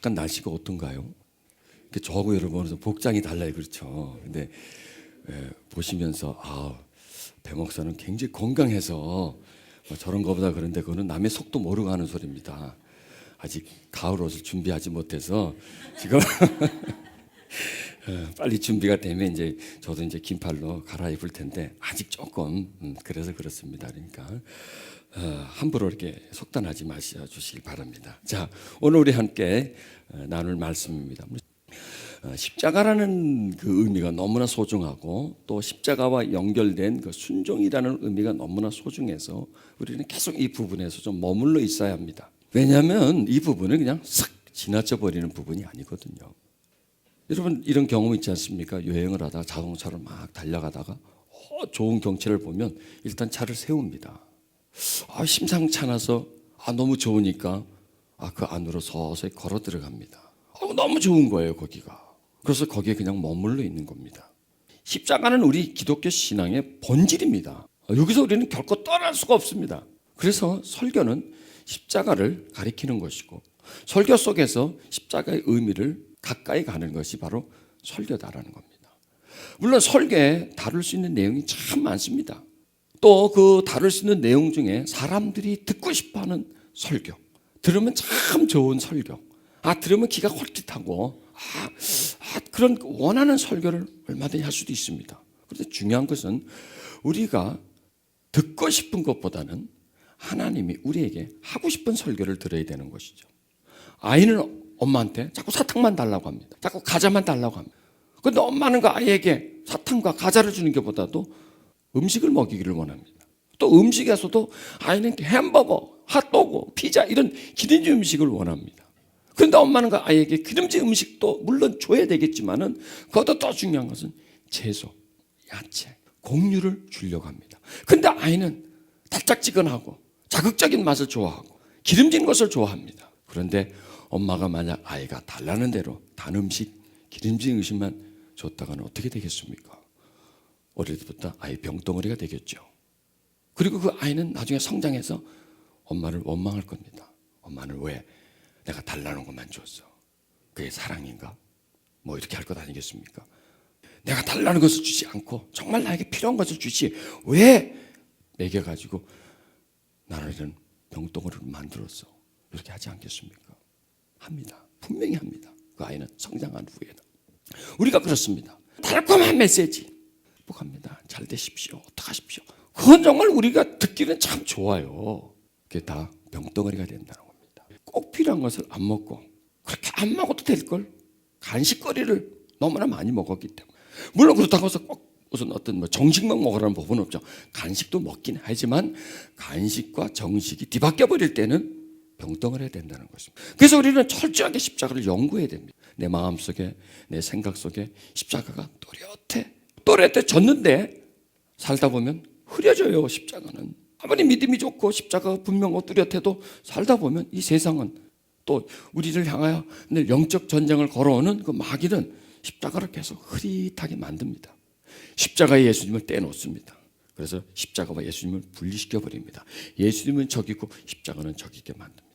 바깥 날씨가 어떤가요? 저하고 여러분은 복장이 달라요, 그렇죠? 근데 보시면서 배 목사는 굉장히 건강해서 저런 거보다 그런데 그거는 남의 속도 모르고 하는 소리입니다. 아직 가을 옷을 준비하지 못해서 지금 빨리 준비가 되면 이제 저도 이제 긴팔로 갈아입을 텐데 아직 조금 그래서 그렇습니다. 그러니까 함부로 이렇게 속단하지 마셔 주시길 바랍니다. 자, 오늘 우리 함께 나눌 말씀입니다. 십자가라는 그 의미가 너무나 소중하고 또 십자가와 연결된 그 순종이라는 의미가 너무나 소중해서 우리는 계속 이 부분에서 좀 머물러 있어야 합니다. 왜냐하면 이 부분은 그냥 싹 지나쳐 버리는 부분이 아니거든요. 여러분 이런 경험 있지 않습니까? 여행을 하다가 자동차로 막 달려가다가 좋은 경치를 보면 일단 차를 세웁니다. 심상치 않아서 너무 좋으니까 그 안으로 서서히 걸어 들어갑니다. 너무 좋은 거예요, 거기가. 그래서 거기에 그냥 머물러 있는 겁니다. 십자가는 우리 기독교 신앙의 본질입니다. 여기서 우리는 결코 떠날 수가 없습니다. 그래서 설교는 십자가를 가리키는 것이고 설교 속에서 십자가의 의미를 가까이 가는 것이 바로 설교다라는 겁니다. 물론 설교에 다룰 수 있는 내용이 참 많습니다. 또 그 다룰 수 있는 내용 중에 사람들이 듣고 싶어하는 설교, 들으면 참 좋은 설교, 들으면 기가 홀깃하고 그런 원하는 설교를 얼마든지 할 수도 있습니다. 그런데 중요한 것은 우리가 듣고 싶은 것보다는 하나님이 우리에게 하고 싶은 설교를 들어야 되는 것이죠. 아이는 엄마한테 자꾸 사탕만 달라고 합니다. 자꾸 과자만 달라고 합니다. 그런데 엄마는 그 아이에게 사탕과 과자를 주는 것보다도 음식을 먹이기를 원합니다. 또 음식에서도 아이는 햄버거, 핫도그, 피자 이런 기름진 음식을 원합니다. 그런데 엄마는 그 아이에게 기름진 음식도 물론 줘야 되겠지만은 그것도 더 중요한 것은 채소, 야채, 곡류를 주려고 합니다. 그런데 아이는 달짝지근하고 자극적인 맛을 좋아하고 기름진 것을 좋아합니다. 그런데 엄마가 만약 아이가 달라는 대로 단 음식, 기름진 음식만 줬다가는 어떻게 되겠습니까? 어릴 때부터 아이 병덩어리가 되겠죠. 그리고 그 아이는 나중에 성장해서 엄마를 원망할 겁니다. 엄마는 왜 내가 달라는 것만 줬어? 그게 사랑인가? 뭐 이렇게 할 것 아니겠습니까? 내가 달라는 것을 주지 않고 정말 나에게 필요한 것을 주지 왜 먹여가지고 나를 이런 병덩어리를 만들었어? 이렇게 하지 않겠습니까? 합니다. 분명히 합니다. 그 아이는 성장한 후에는. 우리가 그렇습니다. 달콤한 메시지. 행복합니다. 잘 되십시오. 어떡하십시오. 그건 정말 우리가 듣기는 참 좋아요. 그게 다 병덩어리가 된다는 겁니다. 꼭 필요한 것을 안 먹고 그렇게 안 먹어도 될 걸 간식거리를 너무나 많이 먹었기 때문에. 물론 그렇다고 해서 꼭 무슨 어떤 정식만 먹으라는 법은 없죠. 간식도 먹긴 하지만 간식과 정식이 뒤바뀌어 버릴 때는 병덩어리가 된다는 것입니다. 그래서 우리는 철저하게 십자가를 연구해야 됩니다. 내 마음속에 내 생각 속에 십자가가 또렷해 졌는데 살다 보면 흐려져요. 십자가는 아무리 믿음이 좋고 십자가가 분명하고 뚜렷해도 살다 보면 이 세상은 또 우리를 향하여 영적 전쟁을 걸어오는 그 마귀는 십자가를 계속 흐릿하게 만듭니다. 십자가에 예수님을 떼놓습니다. 그래서 십자가와 예수님을 분리시켜 버립니다. 예수님은 저기고 십자가는 저기게 만듭니다.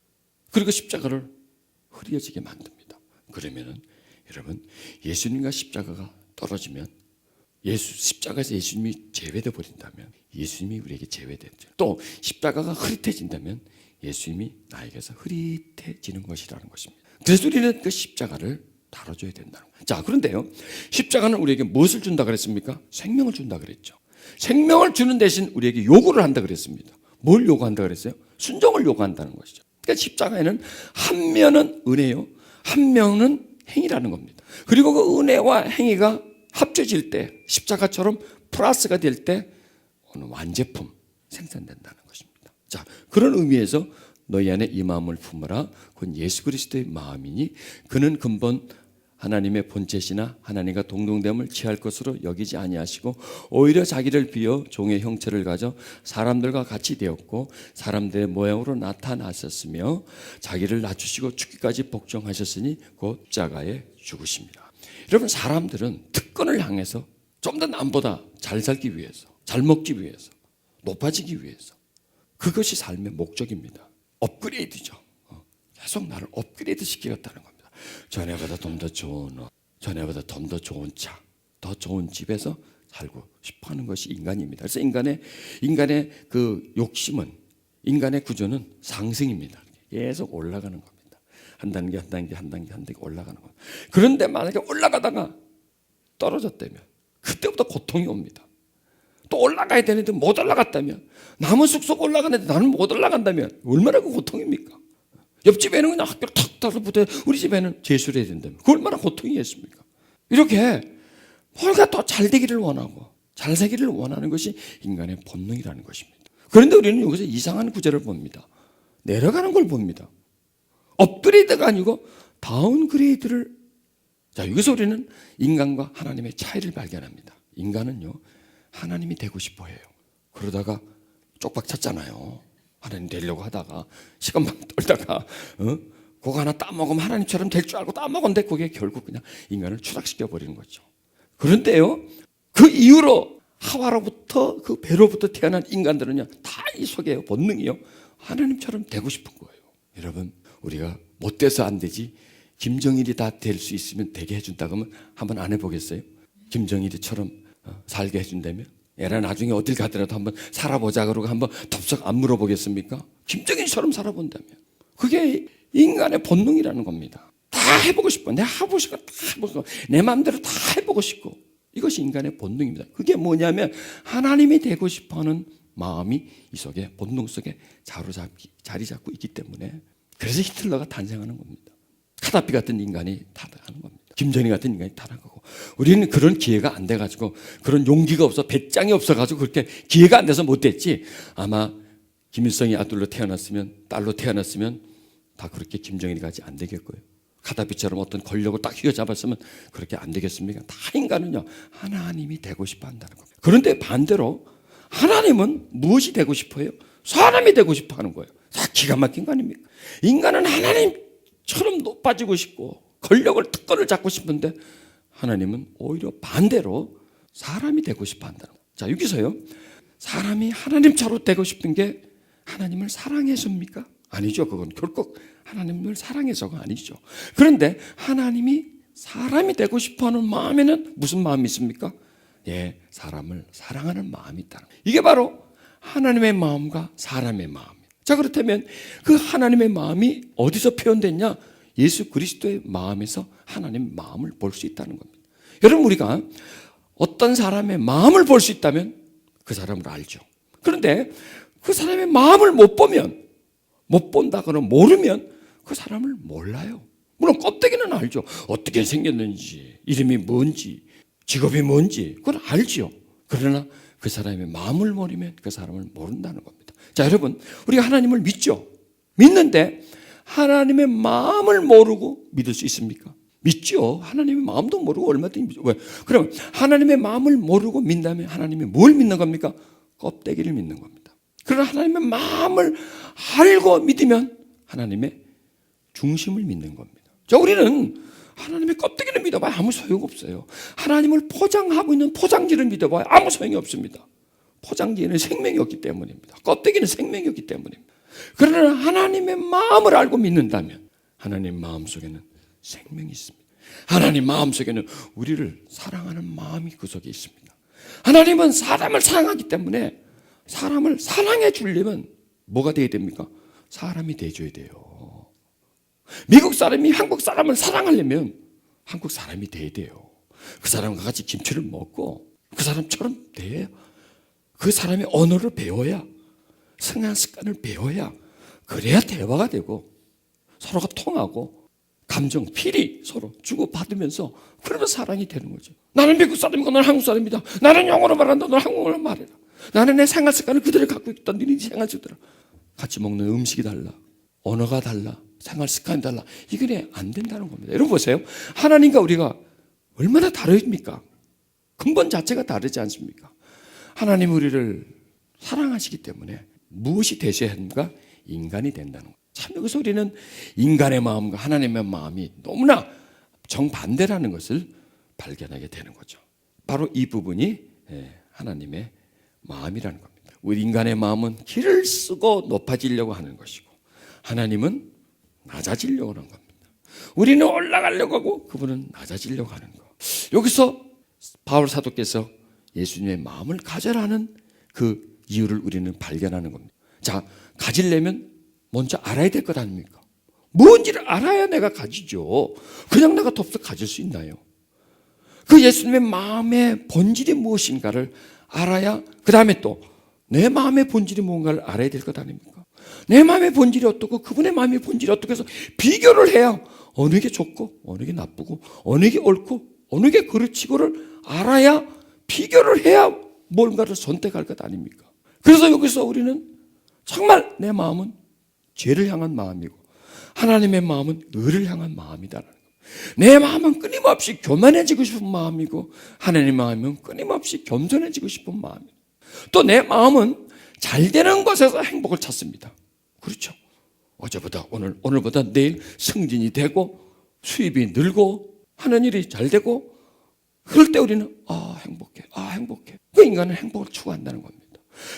그리고 십자가를 흐려지게 만듭니다. 그러면은 여러분 예수님과 십자가가 떨어지면 십자가에서 예수님이 제외돼 버린다면 예수님이 우리에게 제외됐죠. 또 십자가가 흐릿해진다면 예수님이 나에게서 흐릿해지는 것이라는 것입니다. 그래서 우리는 그 십자가를 다뤄줘야 된다는 거예요. 자, 그런데요, 십자가는 우리에게 무엇을 준다 그랬습니까? 생명을 준다 그랬죠. 생명을 주는 대신 우리에게 요구를 한다 그랬습니다. 뭘 요구한다 그랬어요? 순종을 요구한다는 것이죠. 그러니까 십자가에는 한 면은 은혜요, 한 면은 행위라는 겁니다. 그리고 그 은혜와 행위가 합쳐질 때 십자가처럼 플러스가 될 때 어느 완제품 생산된다는 것입니다. 자, 그런 의미에서 너희 안에 이 마음을 품어라. 그건 예수 그리스도의 마음이니 그는 근본 하나님의 본체시나 하나님과 동등됨을 취할 것으로 여기지 아니하시고 오히려 자기를 비어 종의 형체를 가져 사람들과 같이 되었고 사람들의 모양으로 나타나셨으며 자기를 낮추시고 죽기까지 복종하셨으니 곧 십자가에 죽으십니다. 여러분 사람들은 특권을 향해서 좀 더 남보다 잘 살기 위해서 잘 먹기 위해서 높아지기 위해서 그것이 삶의 목적입니다. 업그레이드죠. 계속 나를 업그레이드 시키겠다는 겁니다. 전에보다 좀 더 좋은 옷, 전에보다 좀 더 좋은 차, 더 좋은 집에서 살고 싶어하는 것이 인간입니다. 그래서 인간의 그 욕심은, 인간의 구조는 상승입니다. 계속 올라가는 겁니다. 한 단계 올라가는 겁니다. 그런데 만약에 올라가다가 떨어졌다면 그때부터 고통이 옵니다. 또 올라가야 되는데 못 올라갔다면, 나무 쑥쑥 올라가는데 나는 못 올라간다면 얼마나 그 고통입니까? 옆집에는 그냥 학교를 탁 달라붙어요. 우리 집에는 재수를 해야 된다면 그 얼마나 고통이겠습니까? 이렇게 뭔가 더 잘 되기를 원하고 잘 살기를 원하는 것이 인간의 본능이라는 것입니다. 그런데 우리는 여기서 이상한 구절을 봅니다. 내려가는 걸 봅니다. 업그레이드가 아니고 다운그레이드를. 자, 여기서 우리는 인간과 하나님의 차이를 발견합니다. 인간은요, 하나님이 되고 싶어 해요. 그러다가 쪽박 찼잖아요. 하나님 되려고 하다가 시간만 떨다가 그거 하나 따먹으면 하나님처럼 될 줄 알고 따먹었는데 그게 결국 그냥 인간을 추락시켜 버리는 거죠. 그런데요, 그 이후로 하와로부터, 그 배로부터 태어난 인간들은요, 다 이 속에 본능이요, 하나님처럼 되고 싶은 거예요. 여러분, 우리가 못돼서 안 되지 김정일이 다 될 수 있으면 되게 해준다 그러면 한번 안 해보겠어요? 김정일이처럼 살게 해준다면? 애라 나중에 어딜 가더라도 한번 살아보자 그러고 한번 덥석 안 물어보겠습니까? 김정일처럼 살아본다면. 그게 인간의 본능이라는 겁니다. 다 해보고 싶어. 내가 하고 싶고 다 해보고 싶고 내 마음대로 다 해보고 싶고, 이것이 인간의 본능입니다. 그게 뭐냐면 하나님이 되고 싶어하는 마음이 이 속에, 본능 속에 자리 잡고 있기 때문에, 그래서 히틀러가 탄생하는 겁니다. 카다피 같은 인간이 타락하는 겁니다. 김정일 같은 인간이 타락하고, 우리는 그런 기회가 안 돼가지고, 그런 용기가 없어, 배짱이 없어가지고 그렇게 기회가 안 돼서 못 됐지, 아마 김일성이 아들로 태어났으면, 딸로 태어났으면 다 그렇게 김정일이 같이 안 되겠고요. 카다피처럼 어떤 권력을 딱 휘어잡았으면 그렇게 안 되겠습니까? 다 인간은요, 하나님이 되고 싶어 한다는 겁니다. 그런데 반대로 하나님은 무엇이 되고 싶어요? 사람이 되고 싶어 하는 거예요. 다 기가 막힌 거 아닙니까? 인간은 하나님처럼 높아지고 싶고 권력을, 특권을 잡고 싶은데, 하나님은 오히려 반대로 사람이 되고 싶어 한다는 거예요. 자, 여기서요, 사람이 하나님처럼 되고 싶은 게 하나님을 사랑해서입니까? 아니죠. 그건 결코 하나님을 사랑해서가 아니죠. 그런데 하나님이 사람이 되고 싶어하는 마음에는 무슨 마음이 있습니까? 예, 사람을 사랑하는 마음이 있다는 거예요. 이게 바로 하나님의 마음과 사람의 마음이에요. 자, 그렇다면 그 하나님의 마음이 어디서 표현됐냐? 예수 그리스도의 마음에서 하나님의 마음을 볼 수 있다는 겁니다. 여러분, 우리가 어떤 사람의 마음을 볼 수 있다면 그 사람을 알죠. 그런데 그 사람의 마음을 못 본다거나 모르면 그 사람을 몰라요. 물론 껍데기는 알죠. 어떻게 생겼는지, 이름이 뭔지, 직업이 뭔지 그걸 알죠. 그러나 그 사람의 마음을 모르면 그 사람을 모른다는 겁니다. 자, 여러분, 우리가 하나님을 믿죠. 믿는데 하나님의 마음을 모르고 믿을 수 있습니까? 믿죠. 하나님의 마음도 모르고 얼마든지 믿죠. 왜? 그럼 하나님의 마음을 모르고 믿다면 하나님이 뭘 믿는 겁니까? 껍데기를 믿는 겁니다. 그러나 하나님의 마음을 알고 믿으면 하나님의 중심을 믿는 겁니다. 자, 우리는 하나님의 껍데기를 믿어봐야 아무 소용없어요. 하나님을 포장하고 있는 포장지를 믿어봐야 아무 소용이 없습니다. 포장지에는 생명이 없기 때문입니다. 껍데기는 생명이 없기 때문입니다. 그러나 하나님의 마음을 알고 믿는다면 하나님 마음 속에는 생명이 있습니다. 하나님 마음 속에는 우리를 사랑하는 마음이 그 속에 있습니다. 하나님은 사람을 사랑하기 때문에 사람을 사랑해 주려면 뭐가 돼야 됩니까? 사람이 돼줘야 돼요. 미국 사람이 한국 사람을 사랑하려면 한국 사람이 돼야 돼요. 그 사람과 같이 김치를 먹고 그 사람처럼 돼야, 그 사람의 언어를 배워야, 생활 습관을 배워야, 그래야 대화가 되고 서로가 통하고 감정, 필이 서로 주고받으면서 그러면 사랑이 되는 거죠. 나는 미국 사람이고 너는 한국 사람이다. 나는 영어로 말한다. 너는 한국어로 말해라. 나는 내 생활 습관을 그대로 갖고 있다. 너는 생활 습관을. 같이 먹는 음식이 달라. 언어가 달라. 생활 습관이 달라. 이게 안 된다는 겁니다. 여러분 보세요. 하나님과 우리가 얼마나 다릅니까? 근본 자체가 다르지 않습니까? 하나님 우리를 사랑하시기 때문에 무엇이 되셔야 합니까? 인간이 된다는 거예요. 참, 여기서 우리는 인간의 마음과 하나님의 마음이 너무나 정반대라는 것을 발견하게 되는 거죠. 바로 이 부분이 하나님의 마음이라는 겁니다. 우리 인간의 마음은 길을 쓰고 높아지려고 하는 것이고, 하나님은 낮아지려고 하는 겁니다. 우리는 올라가려고 하고 그분은 낮아지려고 하는 거. 여기서 바울 사도께서 예수님의 마음을 가져라는 그 이유를 우리는 발견하는 겁니다. 자, 가지려면 먼저 알아야 될 것 아닙니까? 뭔지를 알아야 내가 가지죠. 그냥 내가 덥석 가질 수 있나요? 그 예수님의 마음의 본질이 무엇인가를 알아야, 그 다음에 또 내 마음의 본질이 뭔가를 알아야 될 것 아닙니까? 내 마음의 본질이 어떻고 그분의 마음의 본질이 어떻고 해서 비교를 해야 어느 게 좋고 어느 게 나쁘고 어느 게 옳고 어느 게 그르치고를 알아야, 비교를 해야 뭔가를 선택할 것 아닙니까? 그래서 여기서 우리는 정말 내 마음은 죄를 향한 마음이고 하나님의 마음은 의를 향한 마음이다라는 거예요. 내 마음은 끊임없이 교만해지고 싶은 마음이고 하나님의 마음은 끊임없이 겸손해지고 싶은 마음이고, 또 내 마음은 잘 되는 것에서 행복을 찾습니다. 그렇죠? 어제보다 오늘보다 내일 승진이 되고 수입이 늘고 하는 일이 잘 되고, 그럴 때 우리는 행복해. 그 인간은 행복을 추구한다는 겁니다.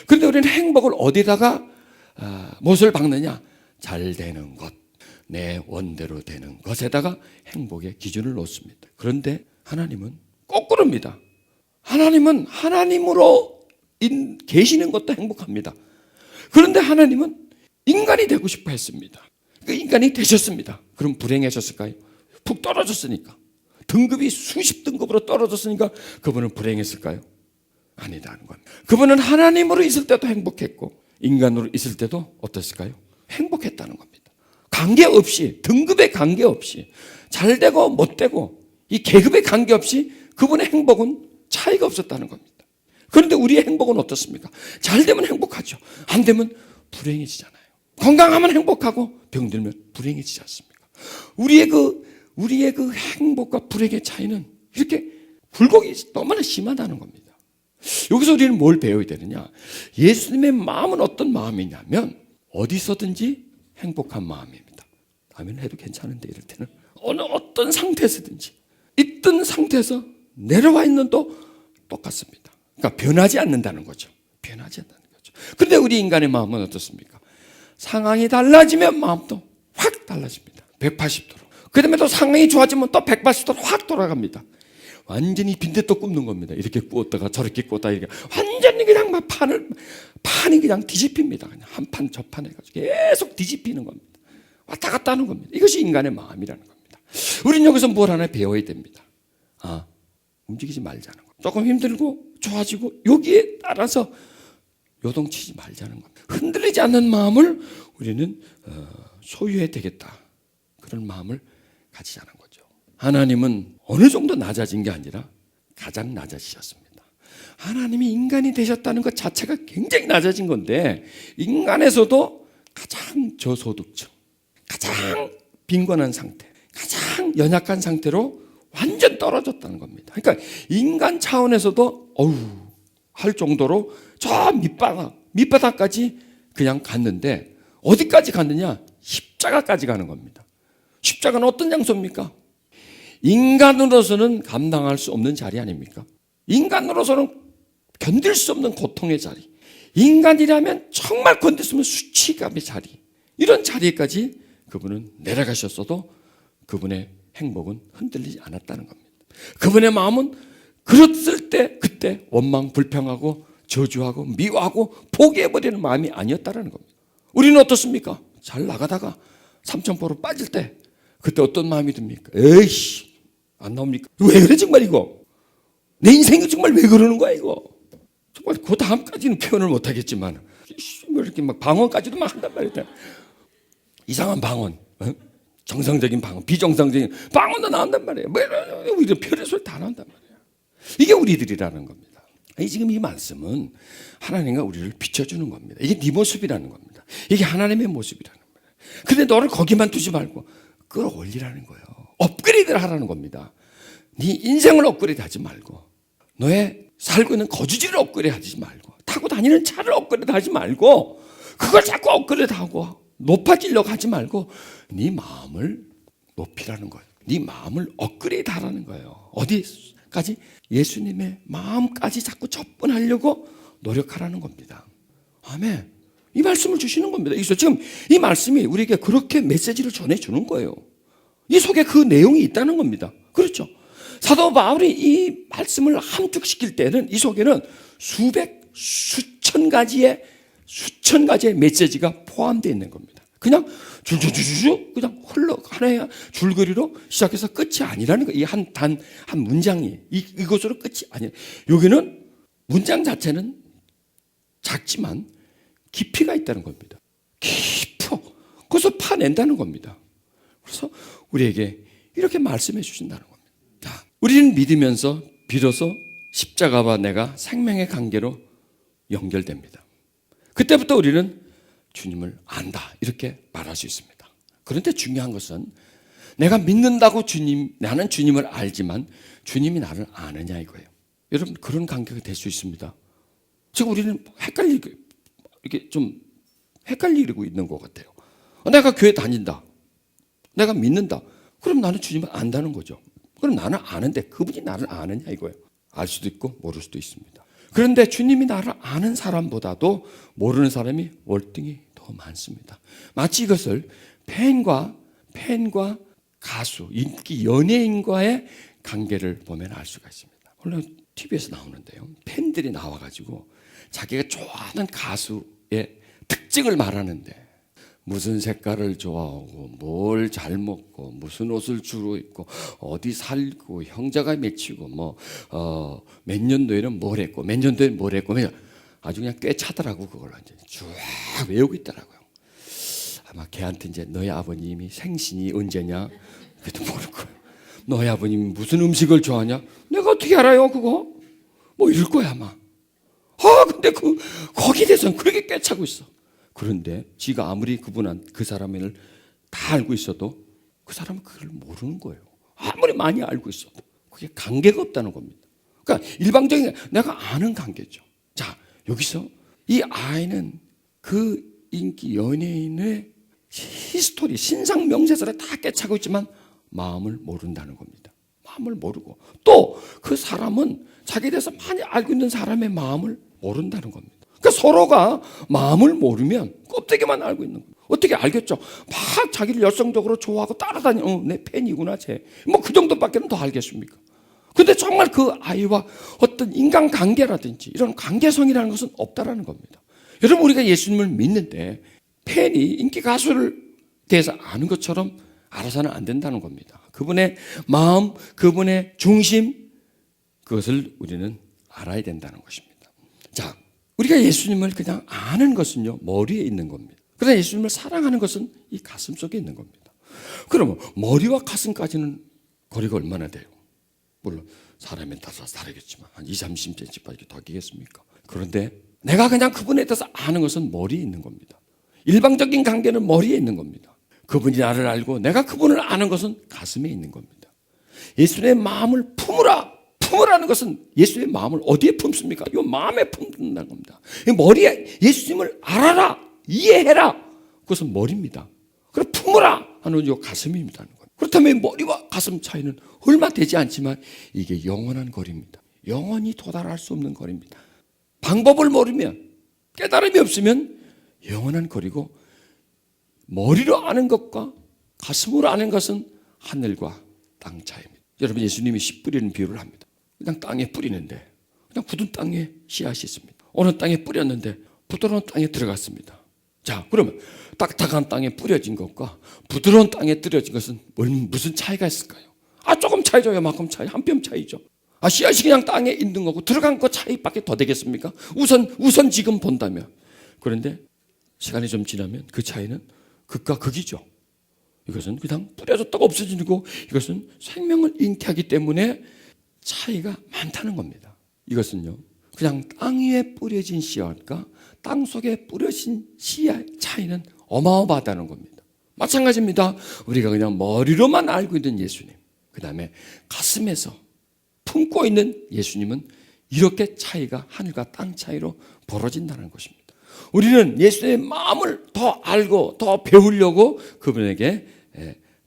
그런데 우리는 행복을 어디다가 못을 박느냐? 잘 되는 것, 내 원대로 되는 것에다가 행복의 기준을 놓습니다. 그런데 하나님은 거꾸로입니다. 하나님은 하나님으로 계시는 것도 행복합니다. 그런데 하나님은 인간이 되고 싶어 했습니다. 그 인간이 되셨습니다. 그럼 불행하셨을까요? 푹 떨어졌으니까. 등급이 수십 등급으로 떨어졌으니까 그분은 불행했을까요? 아니다는 겁니다. 그분은 하나님으로 있을 때도 행복했고 인간으로 있을 때도 어땠을까요? 행복했다는 겁니다. 관계없이, 등급에 관계없이, 잘되고 못되고 이 계급에 관계없이 그분의 행복은 차이가 없었다는 겁니다. 그런데 우리의 행복은 어떻습니까? 잘 되면 행복하죠. 안 되면 불행해지잖아요. 건강하면 행복하고 병들면 불행해지지 않습니까? 우리의 그 행복과 불행의 차이는 이렇게 굴곡이 너무나 심하다는 겁니다. 여기서 우리는 뭘 배워야 되느냐? 예수님의 마음은 어떤 마음이냐면 어디서든지 행복한 마음입니다. 아멘 해도 괜찮은데 이럴 때는 어떤 상태에서든지 있던 상태에서 내려와 있는 또 똑같습니다. 그러니까 변하지 않는다는 거죠. 변하지 않는다는 거죠. 그런데 우리 인간의 마음은 어떻습니까? 상황이 달라지면 마음도 확 달라집니다. 180도로. 그 다음에 또 상황이 좋아지면 또 180도로 확 돌아갑니다. 완전히 빈대떡 굽는 겁니다. 이렇게 구웠다가 저렇게 구웠다가 이렇게 완전히 그냥 막 판이 그냥 뒤집힙니다. 그냥 한 판 저 판 해가지고 계속 뒤집히는 겁니다. 왔다 갔다 하는 겁니다. 이것이 인간의 마음이라는 겁니다. 우리는 여기서 뭘 하나 배워야 됩니다. 움직이지 말자는 거. 조금 힘들고 좋아지고 여기에 따라서 요동치지 말자는 겁니다. 흔들리지 않는 마음을 우리는 소유해야 되겠다. 그런 마음을 가지자는 거죠. 하나님은 어느 정도 낮아진 게 아니라 가장 낮아지셨습니다. 하나님이 인간이 되셨다는 것 자체가 굉장히 낮아진 건데 인간에서도 가장 저소득층, 가장 빈곤한 상태, 가장 연약한 상태로 완전 떨어졌다는 겁니다. 그러니까 인간 차원에서도 할 정도로 저 밑바닥까지 그냥 갔는데 어디까지 갔느냐? 십자가까지 가는 겁니다. 십자가는 어떤 장소입니까? 인간으로서는 감당할 수 없는 자리 아닙니까? 인간으로서는 견딜 수 없는 고통의 자리, 인간이라면 정말 견딜 수 없는 수치감의 자리, 이런 자리까지 그분은 내려가셨어도 그분의 행복은 흔들리지 않았다는 겁니다. 그분의 마음은 그랬을 때 그때 원망 불평하고 저주하고 미워하고 포기해버리는 마음이 아니었다는 겁니다. 우리는 어떻습니까? 잘 나가다가 삼천포로 빠질 때 그때 어떤 마음이 듭니까? 에이씨 안 나옵니까? 왜 그래 정말 이거? 내 인생이 정말 왜 그러는 거야 이거? 정말 그 다음까지는 표현을 못하겠지만 이렇게 막 방언까지도 막 한단 말이야. 이상한 방언, 정상적인 방언, 비정상적인 방언도 나온단 말이에요. 뭐 이런 별의 소리 다 나온단 말이에요. 이게 우리들이라는 겁니다. 지금 이 말씀은 하나님과 우리를 비춰주는 겁니다. 이게 네 모습이라는 겁니다. 이게 하나님의 모습이라는 거예요. 근데 너를 거기만 두지 말고 끌어올리라는 거예요. 업그레이드를 하라는 겁니다. 네 인생을 업그레이드 하지 말고 너의 살고 있는 거주지를 업그레이드 하지 말고 타고 다니는 차를 업그레이드 하지 말고 그걸 자꾸 업그레이드 하고 높아지려고 하지 말고 네 마음을 높이라는 거예요. 네 마음을 업그레이드 하라는 거예요. 어디까지? 예수님의 마음까지 자꾸 접근하려고 노력하라는 겁니다. 아멘. 이 말씀을 주시는 겁니다. 지금 이 말씀이 우리에게 그렇게 메시지를 전해주는 거예요. 이 속에 그 내용이 있다는 겁니다. 그렇죠? 사도 바울이 이 말씀을 함축시킬 때는 이 속에는 수천 가지의 메시지가 포함되어 있는 겁니다. 그냥 줄줄줄줄 그냥 흘러가는 줄거리로 시작해서 끝이 아니라는 거예요. 이 한 문장이 이것으로 끝이 아니에요. 여기는 문장 자체는 작지만 깊이가 있다는 겁니다. 깊어. 그래서 파낸다는 겁니다. 그래서 우리에게 이렇게 말씀해 주신다는 겁니다. 자, 우리는 믿으면서 비로소 십자가와 내가 생명의 관계로 연결됩니다. 그때부터 우리는 주님을 안다 이렇게 말할 수 있습니다. 그런데 중요한 것은 내가 믿는다고 나는 주님을 알지만 주님이 나를 아느냐 이거예요. 여러분 그런 관계가 될 수 있습니다. 지금 우리는 이렇게 좀 헷갈리고 있는 것 같아요. 내가 교회 다닌다. 내가 믿는다. 그럼 나는 주님을 안다는 거죠. 그럼 나는 아는데 그분이 나를 아느냐 이거예요. 알 수도 있고 모를 수도 있습니다. 그런데 주님이 나를 아는 사람보다도 모르는 사람이 월등히 더 많습니다. 마치 이것을 팬과 가수, 인기 연예인과의 관계를 보면 알 수가 있습니다. 원래 TV에서 나오는데요. 팬들이 나와가지고 자기가 좋아하는 가수의 특징을 말하는데 무슨 색깔을 좋아하고 뭘 잘 먹고 무슨 옷을 주로 입고 어디 살고 형제가 맺히고 몇 년도에는 뭘 했고 몇 년도에 뭘 했고 아주 그냥 꽤 차더라고. 그걸 이제 쭉 외우고 있더라고요. 아마 걔한테 이제 너희 아버님이 생신이 언제냐 그것도 모를 거예요. 너희 아버님이 무슨 음식을 좋아하냐 내가 어떻게 알아요 그거 뭐 이럴 거야 아마. 근데 거기에 대해서는 그렇게 꿰차고 있어. 그런데 지가 아무리 그 사람을 다 알고 있어도 그 사람은 그걸 모르는 거예요. 아무리 많이 알고 있어도 그게 관계가 없다는 겁니다. 그러니까 일방적인 내가 아는 관계죠. 자, 여기서 이 아이는 그 인기 연예인의 히스토리, 신상 명세서를 다 깨차고 있지만 마음을 모른다는 겁니다. 마음을 모르고 또 그 사람은 자기에 대해서 많이 알고 있는 사람의 마음을 모른다는 겁니다. 그러니까 서로가 마음을 모르면 껍데기만 알고 있는 거예요. 어떻게 알겠죠? 막 자기를 열성적으로 좋아하고 따라다니는 내 팬이구나 쟤. 뭐 그 정도밖에 더 알겠습니까? 근데 정말 그 아이와 어떤 인간관계라든지 이런 관계성이라는 것은 없다라는 겁니다. 여러분 우리가 예수님을 믿는데 팬이 인기 가수를 대해서 아는 것처럼 알아서는 안 된다는 겁니다. 그분의 마음, 그분의 중심 그것을 우리는 알아야 된다는 것입니다. 자, 우리가 예수님을 그냥 아는 것은요 머리에 있는 겁니다. 그러나 예수님을 사랑하는 것은 이 가슴 속에 있는 겁니다. 그러면 머리와 가슴까지는 거리가 얼마나 돼요? 물론 사람에 따라서 다르겠지만 한 20-30cm밖에 더 되겠습니까? 그런데 내가 그냥 그분에 대해서 아는 것은 머리에 있는 겁니다. 일방적인 관계는 머리에 있는 겁니다. 그분이 나를 알고 내가 그분을 아는 것은 가슴에 있는 겁니다. 예수님의 마음을 품으라는 것은 예수의 마음을 어디에 품습니까? 이 마음에 품는다는 겁니다. 머리에 예수님을 알아라, 이해해라. 그것은 머리입니다. 그럼 품으라 하는 이 가슴입니다. 그렇다면 머리와 가슴 차이는 얼마 되지 않지만 이게 영원한 거리입니다. 영원히 도달할 수 없는 거리입니다. 방법을 모르면 깨달음이 없으면 영원한 거리고 머리로 아는 것과 가슴으로 아는 것은 하늘과 땅 차이입니다. 여러분 예수님이 씨 뿌리는 비유를 합니다. 그냥 땅에 뿌리는데 그냥 굳은 땅에 씨앗이 있습니다. 어느 땅에 뿌렸는데 부드러운 땅에 들어갔습니다. 자, 그러면 딱딱한 땅에 뿌려진 것과 부드러운 땅에 뿌려진 것은 무슨 차이가 있을까요? 조금 차이죠. 요만큼 차이, 한 뼘 차이죠. 씨앗이 그냥 땅에 있는 거고 들어간 것 차이밖에 더 되겠습니까? 우선 지금 본다면. 그런데 시간이 좀 지나면 그 차이는 극과 극이죠. 이것은 그냥 뿌려졌다가 없어지는 거고 이것은 생명을 잉태하기 때문에 차이가 많다는 겁니다. 이것은요 그냥 땅 위에 뿌려진 씨앗과 땅 속에 뿌려진 씨앗 차이는 어마어마하다는 겁니다. 마찬가지입니다. 우리가 그냥 머리로만 알고 있는 예수님, 그 다음에 가슴에서 품고 있는 예수님은 이렇게 차이가 하늘과 땅 차이로 벌어진다는 것입니다. 우리는 예수님의 마음을 더 알고 더 배우려고 그분에게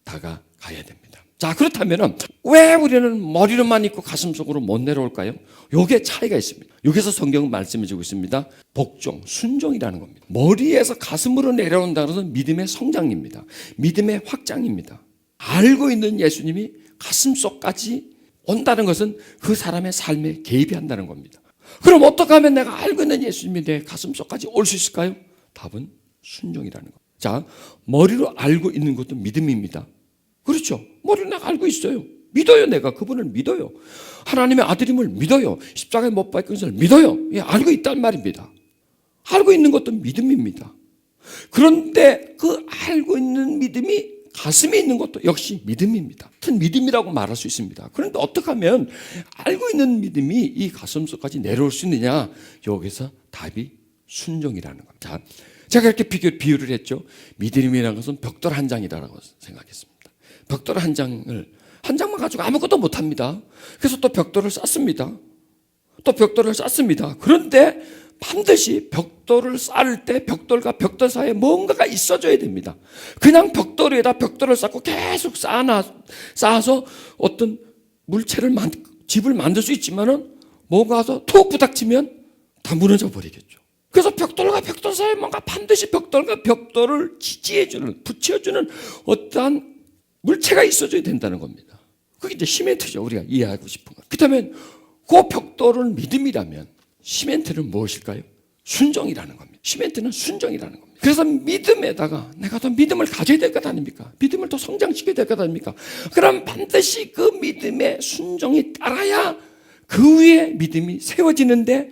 다가가야 됩니다. 자, 그렇다면 왜 우리는 머리로만 있고 가슴 속으로 못 내려올까요? 여기에 차이가 있습니다. 여기서 성경은 말씀해 주고 있습니다. 복종, 순종이라는 겁니다. 머리에서 가슴으로 내려온다는 것은 믿음의 성장입니다. 믿음의 확장입니다. 알고 있는 예수님이 가슴속까지 온다는 것은 그 사람의 삶에 개입이 한다는 겁니다. 그럼 어떻게 하면 내가 알고 있는 예수님이 내 가슴속까지 올 수 있을까요? 답은 순종이라는 것. 자, 머리로 알고 있는 것도 믿음입니다. 그렇죠? 머리로 내가 알고 있어요. 믿어요. 내가 그분을 믿어요. 하나님의 아들임을 믿어요. 십자가에 못 박힌 것을 믿어요. 예, 알고 있단 말입니다. 알고 있는 것도 믿음입니다. 그런데 그 알고 있는 믿음이 가슴에 있는 것도 역시 믿음입니다. 같은 믿음이라고 말할 수 있습니다. 그런데 어떻게 하면 알고 있는 믿음이 이 가슴속까지 내려올 수 있느냐? 여기서 답이 순종이라는 겁니다. 자, 제가 이렇게 비유를 했죠. 믿음이라는 것은 벽돌 한 장이라고 생각했습니다. 벽돌 한 장만 가지고 아무것도 못합니다. 그래서 또 벽돌을 쌓습니다. 또 벽돌을 쌓습니다. 그런데 반드시 벽돌을 쌓을 때 벽돌과 벽돌 사이에 뭔가가 있어줘야 됩니다. 그냥 벽돌 위에다 벽돌을 쌓고 계속 쌓아서 어떤 물체를 집을 만들 수 있지만은 뭐가 와서 툭 부닥치면 다 무너져 버리겠죠. 그래서 벽돌과 벽돌 사이에 뭔가 반드시 벽돌과 벽돌을 지지해주는, 붙여주는 어떠한 물체가 있어줘야 된다는 겁니다. 그게 이제 시멘트죠. 우리가 이해하고 싶은 것. 그렇다면 그 벽돌은 믿음이라면 시멘트는 무엇일까요? 순종이라는 겁니다. 시멘트는 순종이라는 겁니다. 그래서 믿음에다가 내가 더 믿음을 가져야 될 것 아닙니까? 믿음을 더 성장시켜야 될 것 아닙니까? 그럼 반드시 그 믿음의 순종이 따라야 그 위에 믿음이 세워지는데,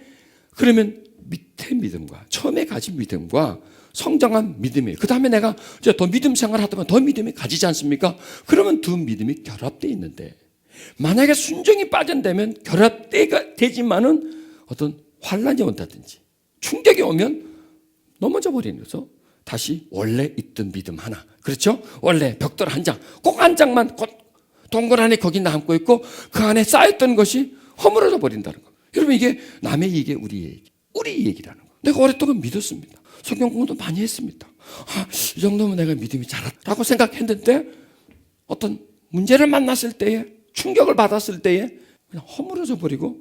그러면 밑에 믿음과 처음에 가진 믿음과 성장한 믿음이, 그 다음에 내가 이제 더 믿음 생활을 하다 보면 더 믿음이 가지지 않습니까? 그러면 두 믿음이 결합되어 있는데, 만약에 순종이 빠진다면 결합되가 되지만은 어떤 환란이 온다든지 충격이 오면 넘어져 버리는 거죠. 다시 원래 있던 믿음 하나, 그렇죠? 원래 벽돌 한 장, 꼭 한 장만 동굴 안에 거기 남고 있고 그 안에 쌓였던 것이 허물어져 버린다는 거. 여러분, 이게 남의 얘기, 우리 얘기라는 거. 내가 오랫동안 믿었습니다. 성경 공부도 많이 했습니다. 이 정도면 내가 믿음이 자랐다고 생각했는데 어떤 문제를 만났을 때에, 충격을 받았을 때에 그냥 허물어져 버리고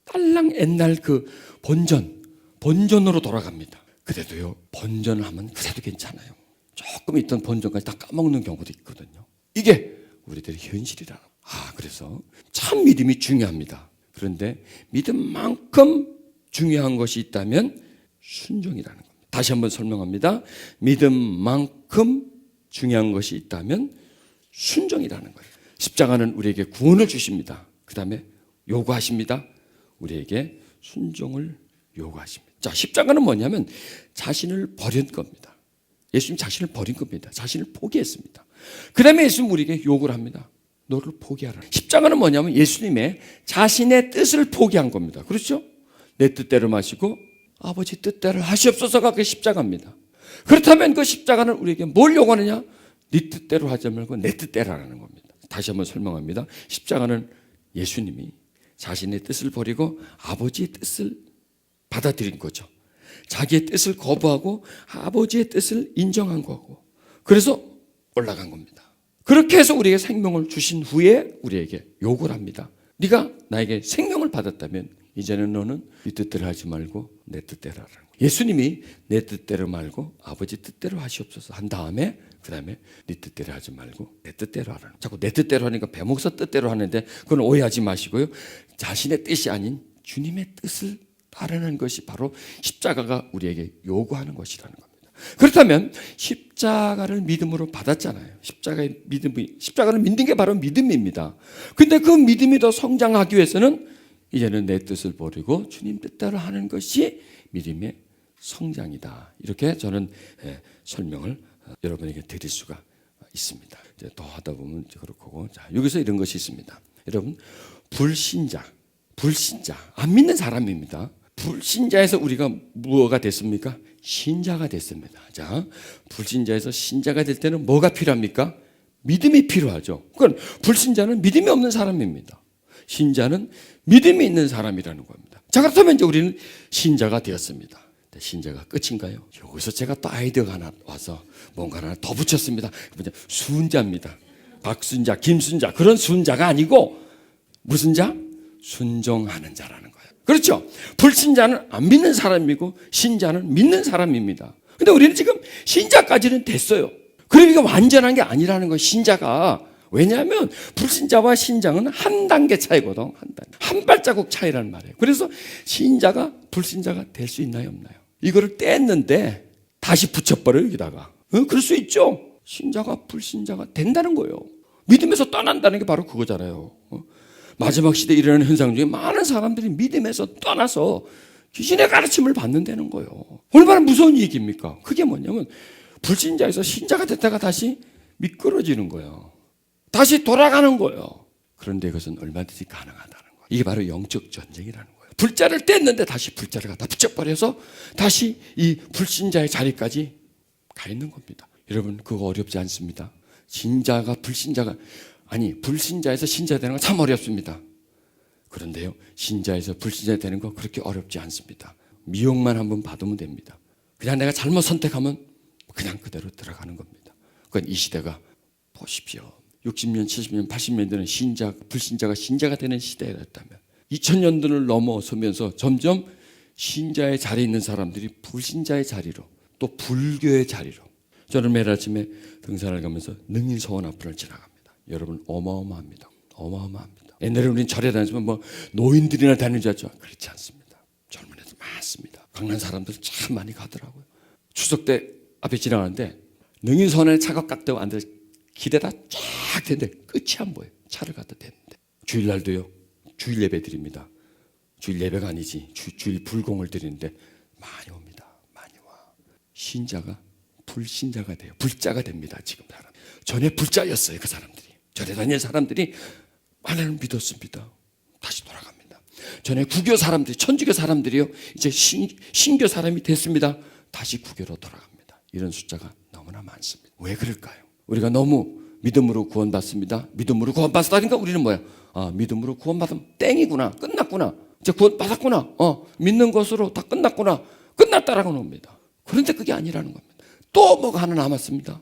딸랑 옛날 그 본전으로 돌아갑니다. 그래도요, 본전을 하면 그래도 괜찮아요. 조금 있던 본전까지 다 까먹는 경우도 있거든요. 이게 우리들의 현실이라는 거예요. 그래서 참 믿음이 중요합니다. 그런데 믿음만큼 중요한 것이 있다면 순종이라는 겁니다. 다시 한번 설명합니다. 믿음만큼 중요한 것이 있다면 순종이라는 거예요. 십자가는 우리에게 구원을 주십니다. 그 다음에 요구하십니다. 우리에게 순종을 요구하십니다. 자, 십자가는 뭐냐면 자신을 버린 겁니다. 예수님 자신을 버린 겁니다. 자신을 포기했습니다. 그 다음에 예수님 우리에게 요구를 합니다. 너를 포기하라. 십자가는 뭐냐면 예수님의 자신의 뜻을 포기한 겁니다. 그렇죠? 내 뜻대로 마시고 아버지 뜻대로 하시옵소서가 그 십자가입니다. 그렇다면 그 십자가는 우리에게 뭘 요구하느냐? 네 뜻대로 하지 말고 내 뜻대로 하라는 겁니다. 다시 한번 설명합니다. 십자가는 예수님이 자신의 뜻을 버리고 아버지의 뜻을 받아들인 거죠. 자기의 뜻을 거부하고 아버지의 뜻을 인정한 거고, 그래서 올라간 겁니다. 그렇게 해서 우리에게 생명을 주신 후에 우리에게 요구를 합니다. 네가 나에게 생명을 받았다면 이제는 너는 네 뜻대로 하지 말고 내 뜻대로 하라는 거예요. 예수님이 내 뜻대로 말고 아버지 뜻대로 하시옵소서 한 다음에 그 다음에 네 뜻대로 하지 말고 내 뜻대로 하라는 거예요. 자꾸 내 뜻대로 하니까 배목사 뜻대로 하는데 그건 오해하지 마시고요. 자신의 뜻이 아닌 주님의 뜻을 따르는 것이 바로 십자가가 우리에게 요구하는 것이라는 겁니다. 그렇다면 십자가를 믿음으로 받았잖아요. 십자가를 믿는 게 바로 믿음입니다. 근데 그 믿음이 더 성장하기 위해서는 이제는 내 뜻을 버리고 주님 뜻대로 하는 것이 믿음의 성장이다. 이렇게 저는 설명을 여러분에게 드릴 수가 있습니다. 이제 더 하다 보면 그렇고, 자, 여기서 이런 것이 있습니다. 여러분, 불신자, 안 믿는 사람입니다. 불신자에서 우리가 무엇가 됐습니까? 신자가 됐습니다. 자, 불신자에서 신자가 될 때는 뭐가 필요합니까? 믿음이 필요하죠. 그건 불신자는 믿음이 없는 사람입니다. 신자는 믿음이 있는 사람이라는 겁니다. 자, 그렇다면 이제 우리는 신자가 되었습니다. 신자가 끝인가요? 여기서 제가 또 아이디어가 하나 와서 뭔가 하나 더 붙였습니다. 순자입니다. 박순자, 김순자, 그런 순자가 아니고 무슨 자? 순종하는 자라는 거예요. 그렇죠? 불신자는 안 믿는 사람이고 신자는 믿는 사람입니다. 근데 우리는 지금 신자까지는 됐어요. 그러니까 완전한 게 아니라는 거예요. 신자가 왜냐하면 불신자와 신자는 한 단계 차이거든. 한 발자국 차이라는 말이에요. 그래서 신자가 불신자가 될 수 있나요, 없나요? 이거를 뗐는데 다시 붙여버려요, 여기다가. 그럴 수 있죠. 신자가 불신자가 된다는 거예요. 믿음에서 떠난다는 게 바로 그거잖아요. 마지막 시대에 일어나는 현상 중에 많은 사람들이 믿음에서 떠나서 귀신의 가르침을 받는다는 거예요. 얼마나 무서운 얘기입니까? 그게 뭐냐면 불신자에서 신자가 됐다가 다시 미끄러지는 거예요. 다시 돌아가는 거예요. 그런데 그것은 얼마든지 가능하다는 거예요. 이게 바로 영적 전쟁이라는 거예요. 불자를 뗐는데 다시 불자를 갖다 붙여버려서 다시 이 불신자의 자리까지 가 있는 겁니다. 여러분, 그거 어렵지 않습니다. 신자가 불신자가 아니 불신자에서 신자 되는 건 참 어렵습니다. 그런데요, 신자에서 불신자 되는 거 그렇게 어렵지 않습니다. 미혹만 한번 받으면 됩니다. 그냥 내가 잘못 선택하면 그냥 그대로 들어가는 겁니다. 그건 이 시대가 보십시오. 60년, 70년, 80년 되는 신자, 불신자가 신자가 되는 시대였다면 2000년도를 넘어서면서 점점 신자의 자리에 있는 사람들이 불신자의 자리로 또 불교의 자리로. 저는 매일 아침에 등산을 가면서 능인서원 앞을 지나갑니다. 여러분, 어마어마합니다. 어마어마합니다. 옛날에 우리는 절에 다니지만 뭐 노인들이나 다니는 줄 알죠? 그렇지 않습니다. 젊은 애들 많습니다. 강남 사람들 참 많이 가더라고요. 추석 때 앞에 지나가는데 능인서원에 차가 깍대고 앉아 기대다 쫙 되는데 끝이 안 보여요. 차를 갖다 대는데. 주일날도요. 주일 예배 드립니다. 주일 예배가 아니지. 주일 불공을 드리는데 많이 옵니다. 많이 와. 신자가 불신자가 돼요. 불자가 됩니다. 지금 사람. 전에 불자였어요. 그 사람들이. 절에 다니는 사람들이 하나님을 믿었습니다. 다시 돌아갑니다. 전에 구교 사람들이, 천주교 사람들이요, 이제 신교 사람이 됐습니다. 다시 구교로 돌아갑니다. 이런 숫자가 너무나 많습니다. 왜 그럴까요? 우리가 너무 믿음으로 구원받습니다. 믿음으로 구원받았다니까 우리는 뭐야? 믿음으로 구원받으면 땡이구나. 끝났구나. 이제 구원받았구나. 믿는 것으로 다 끝났구나. 끝났다라고 놉니다. 그런데 그게 아니라는 겁니다. 또 뭐가 하나 남았습니다.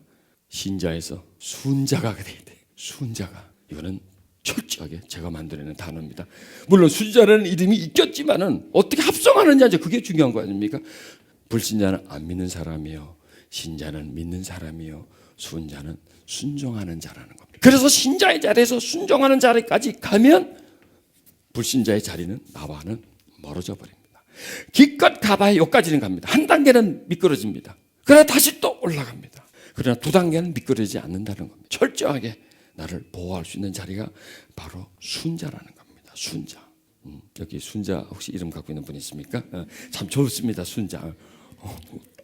신자에서 순자가 돼야 돼. 순자가. 이거는 철저하게 제가 만들어낸 단어입니다. 물론 순자라는 이름이 있겠지만은 어떻게 합성하느냐, 이제 그게 중요한 거 아닙니까? 불신자는 안 믿는 사람이요, 신자는 믿는 사람이요, 순자는 순종하는 자라는 겁니다. 그래서 신자의 자리에서 순종하는 자리까지 가면 불신자의 자리는 나와는 멀어져 버립니다. 기껏 가봐야 여기까지는 갑니다. 한 단계는 미끄러집니다. 그러나 다시 또 올라갑니다. 그러나 두 단계는 미끄러지지 않는다는 겁니다. 철저하게 나를 보호할 수 있는 자리가 바로 순자라는 겁니다. 순자. 여기 순자 혹시 이름 갖고 있는 분 있습니까? 참 좋습니다. 순자.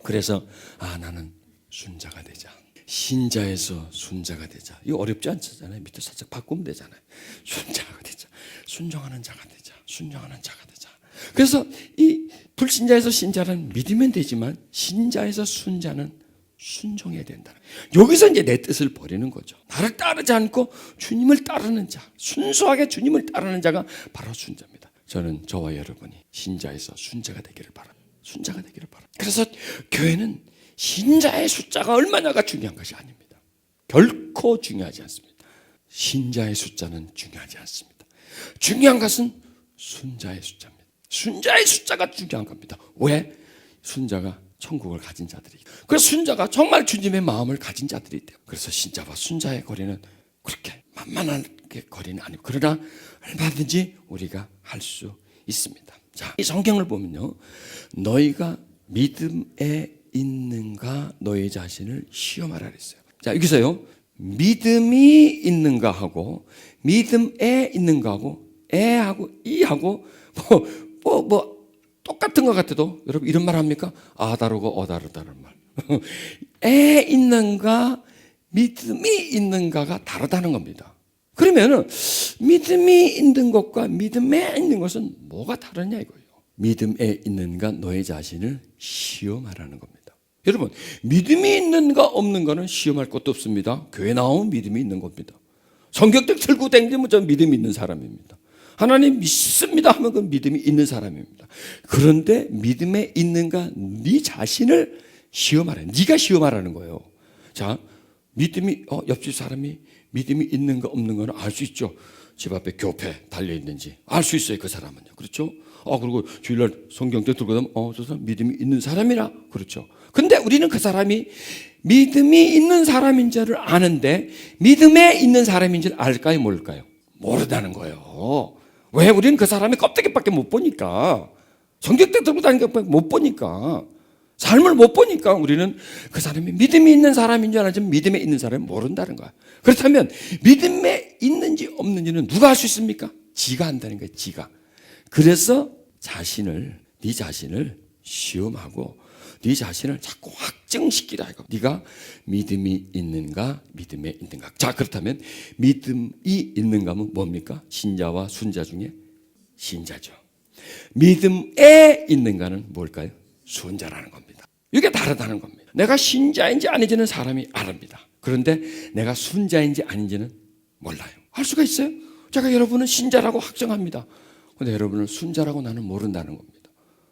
그래서 나는 순자가 되자. 신자에서 순자가 되자. 이거 어렵지 않잖아요. 밑에 살짝 바꾸면 되잖아요. 순자가 되자. 순종하는 자가 되자. 순종하는 자가 되자. 그래서 이 불신자에서 신자는 믿으면 되지만 신자에서 순자는 순종해야 된다. 여기서 이제 내 뜻을 버리는 거죠. 나를 따르지 않고 주님을 따르는 자, 순수하게 주님을 따르는 자가 바로 순자입니다. 저는 저와 여러분이 신자에서 순자가 되기를 바랍니다. 순자가 되기를 바랍니다. 그래서 교회는 신자의 숫자가 얼마냐가 중요한 것이 아닙니다. 결코 중요하지 않습니다. 신자의 숫자는 중요하지 않습니다. 중요한 것은 순자의 숫자입니다. 순자의 숫자가 중요한 겁니다. 왜? 순자가 천국을 가진 자들이. 그래서 순자가 정말 주님의 마음을 가진 자들이 돼요. 그래서 신자와 순자의 거리는 그렇게 만만하게 거리는 아니고, 그러나 얼마든지 우리가 할 수 있습니다. 자, 이 성경을 보면요, 너희가 믿음에 있는가 너희 자신을 시험하라 그랬어요. 자, 여기서요, 믿음이 있는가 하고 믿음에 있는가 하고 에하고 이하고 뭐 똑같은 것 같아도 여러분 이런 말 합니까? 다르고 다르다는 말. 에 있는가 믿음이 있는가가 다르다는 겁니다. 그러면은 믿음이 있는 것과 믿음에 있는 것은 뭐가 다르냐 이거예요. 믿음에 있는가 너의 자신을 시험하라는 겁니다. 여러분, 믿음이 있는가 없는가는 시험할 것도 없습니다. 교회 나오면 믿음이 있는 겁니다. 성경책 들고 다니면 저 믿음이 있는 사람입니다. 하나님 믿습니다 하면 그 믿음이 있는 사람입니다. 그런데 믿음에 있는가 네 자신을 시험하라. 네가 시험하라는 거예요. 자, 믿음이 옆집 사람이 믿음이 있는가 없는가는 알 수 있죠. 집 앞에 교패 달려 있는지 알 수 있어요. 그 사람은요. 그렇죠? 그리고 주일날 성경때 들고 다니면 저 사람 믿음이 있는 사람이라. 그렇죠. 근데 우리는 그 사람이 믿음이 있는 사람인 줄을 아는데 믿음에 있는 사람인 줄 알까요? 모를까요? 모르다는 거예요. 왜? 우리는 그 사람의 껍데기밖에 못 보니까. 성경때 들고 다니는 것밖에 못 보니까. 삶을 못 보니까 우리는 그 사람이 믿음이 있는 사람인 줄 알지만 믿음에 있는 사람은 모른다는 거야. 그렇다면 믿음에 있는지 없는지는 누가 알 수 있습니까? 지가 한다는 거예요. 지가. 그래서 네 자신을 시험하고 네 자신을 자꾸 확증시키라 이거. 네가 믿음이 있는가 믿음에 있는가. 자, 그렇다면 믿음이 있는가 하면 뭡니까? 신자와 순자 중에 신자죠. 믿음에 있는가는 뭘까요? 순자라는 겁니다. 이게 다르다는 겁니다. 내가 신자인지 아닌지는 사람이 아릅니다. 그런데 내가 순자인지 아닌지는 몰라요. 알 수가 있어요? 제가 여러분은 신자라고 확정합니다. 그런데 여러분은 순자라고 나는 모른다는 겁니다.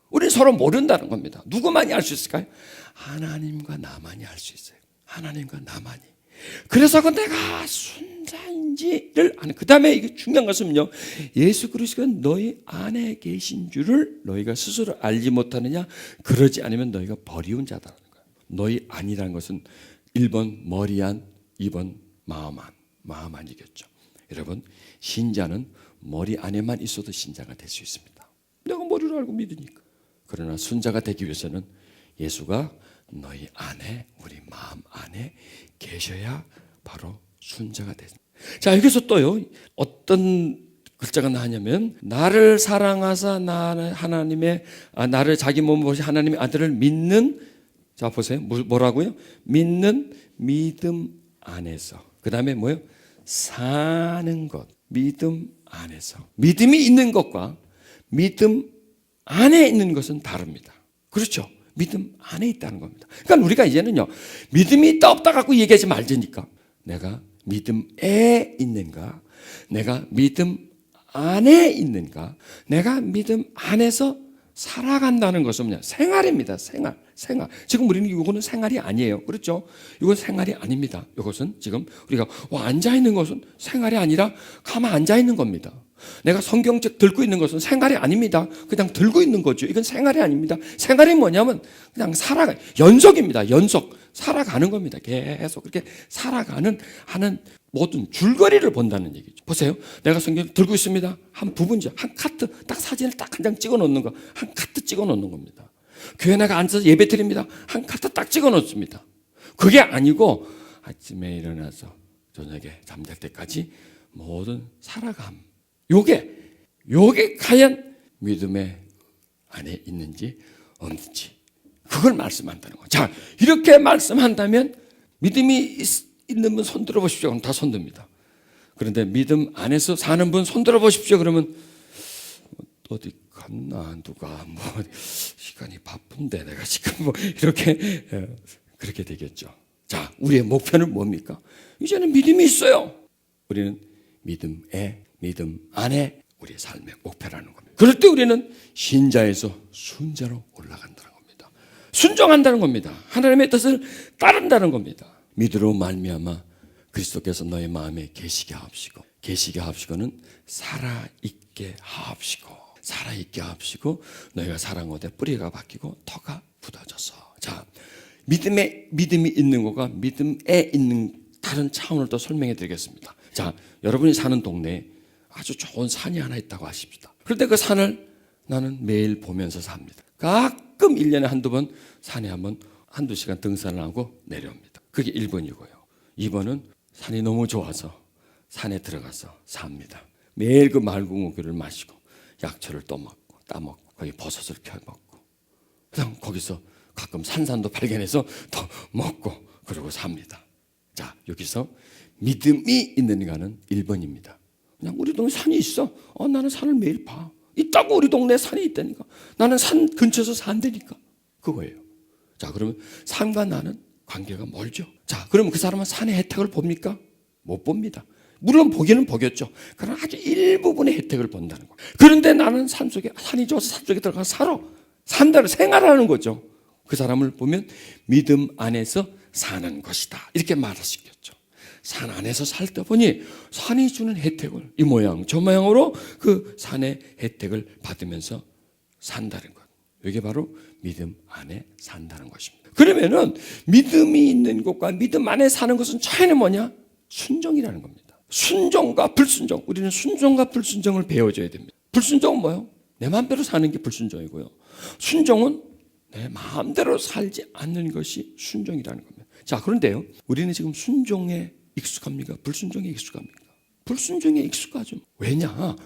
우리는 서로 모른다는 겁니다. 누구만이 알 수 있을까요? 하나님과 나만이 알 수 있어요. 하나님과 나만이. 그래서 내가 순자인지를 아는. 그 다음에 이게 중요한 것은요, 예수 그리스도가 너희 안에 계신 줄을 너희가 스스로 알지 못하느냐? 그러지 않으면 너희가 버리운 자다라는 거예요. 너희 안이라는 것은 1번 머리 안, 2번 마음 안. 마음 안이겠죠. 여러분, 신자는 머리 안에만 있어도 신자가 될 수 있습니다. 내가 머리를 알고 믿으니까. 그러나 순자가 되기 위해서는 예수가 너희 안에, 우리 마음 안에 계셔야 바로 순자가 되죠. 자, 여기서 또요, 어떤 글자가 나왔냐면, 나를 사랑하사 나를 자기 몸을 보시 하나님의 아들을 믿는, 자 보세요, 뭐라고요? 믿는 믿음 안에서. 그 다음에 뭐예요? 사는 것. 믿음 안에서. 믿음이 있는 것과 믿음 안에 있는 것은 다릅니다. 그렇죠? 믿음 안에 있다는 겁니다. 그러니까 우리가 이제는요, 믿음이 있다 없다 갖고 얘기하지 말자니까. 내가 믿음에 있는가? 내가 믿음 안에 있는가? 내가 믿음 안에서 살아간다는 것은 뭐냐? 생활입니다. 생활. 지금 우리는 이거는 생활이 아니에요. 그렇죠? 이건 생활이 아닙니다. 이것은 지금 우리가 앉아 있는 것은 생활이 아니라 가만 앉아 있는 겁니다. 내가 성경책 들고 있는 것은 생활이 아닙니다. 그냥 들고 있는 거죠. 이건 생활이 아닙니다. 생활이 뭐냐면 그냥 연속입니다. 연속. 살아가는 겁니다. 계속 그렇게 하는 모든 줄거리를 본다는 얘기죠. 보세요. 내가 성경 들고 있습니다. 한 부분이죠. 한 카트, 딱 사진을 딱 한 장 찍어 놓는 거. 한 카트 찍어 놓는 겁니다. 교회 내가 앉아서 예배 드립니다. 한 카트 딱 찍어 놓습니다. 그게 아니고 아침에 일어나서 저녁에 잠잘 때까지 모든 살아감. 요게 과연 믿음의 안에 있는지 없는지 그걸 말씀한다는 거예요. 자, 이렇게 말씀한다면 믿음이 있는 분 손 들어 보십시오. 그럼 다 손 듭니다. 그런데 믿음 안에서 사는 분 손 들어 보십시오. 그러면 어디 갔나 누가 시간이 바쁜데 내가 지금 이렇게 그렇게 되겠죠. 자, 우리의 목표는 뭡니까? 이제는 믿음이 있어요. 우리는 믿음 안에 우리의 삶의 목표라는 겁니다. 그럴 때 우리는 신자에서 순자로 올라간다는 겁니다. 순종한다는 겁니다. 하나님의 뜻을 따른다는 겁니다. 믿음으로 말미암아 그리스도께서 너의 마음에 계시게 하옵시고, 계시게 하옵시고는 살아있게 하옵시고 너희가 사랑하되 뿌리가 박히고 터가 굳어져서. 자, 믿음이 있는 것과 믿음에 있는 다른 차원을 또 설명해 드리겠습니다. 자, 여러분이 사는 동네에 아주 좋은 산이 하나 있다고 하십시다. 그런데 그 산을 나는 매일 보면서 삽니다. 가끔 1년에 한두 번 산에 한두 시간 등산을 하고 내려옵니다. 그게 1번이고요. 2번은 산이 너무 좋아서 산에 들어가서 삽니다. 매일 그 맑은 공기를 마시고 약초를 따먹고 거기 버섯을 펴먹고 그다음 거기서 가끔 산산도 발견해서 더 먹고 그러고 삽니다. 자, 여기서 믿음이 있는가는 1번입니다. 그냥 우리 동네 산이 있어. 나는 산을 매일 봐. 있다고 우리 동네에 산이 있다니까. 나는 산 근처에서 산다니까. 그거예요. 자, 그러면 산과 나는 관계가 멀죠. 자, 그러면 그 사람은 산의 혜택을 봅니까? 못 봅니다. 물론 보기는 보겠죠. 그러나 아주 일부분의 혜택을 본다는 거예요. 그런데 나는 산이 좋아서 산 속에 들어가서 산다를 생활하는 거죠. 그 사람을 보면 믿음 안에서 사는 것이다. 이렇게 말할 수 있겠죠. 산 안에서 살다 보니 산이 주는 혜택을 이 모양 저 모양으로 그 산의 혜택을 받으면서 산다는 것. 이게 바로 믿음 안에 산다는 것입니다. 그러면은 믿음이 있는 것과 믿음 안에 사는 것은 차이는 뭐냐? 순종이라는 겁니다. 순종과 불순종. 우리는 순종과 불순종을 배워줘야 됩니다. 불순종은 뭐예요? 내 마음대로 사는 게 불순종이고요. 순종은 내 마음대로 살지 않는 것이 순종이라는 겁니다. 자, 그런데요, 우리는 지금 순종에 익숙합니까? 불순종에 익숙합니까? 불순종에 익숙하죠. 왜냐?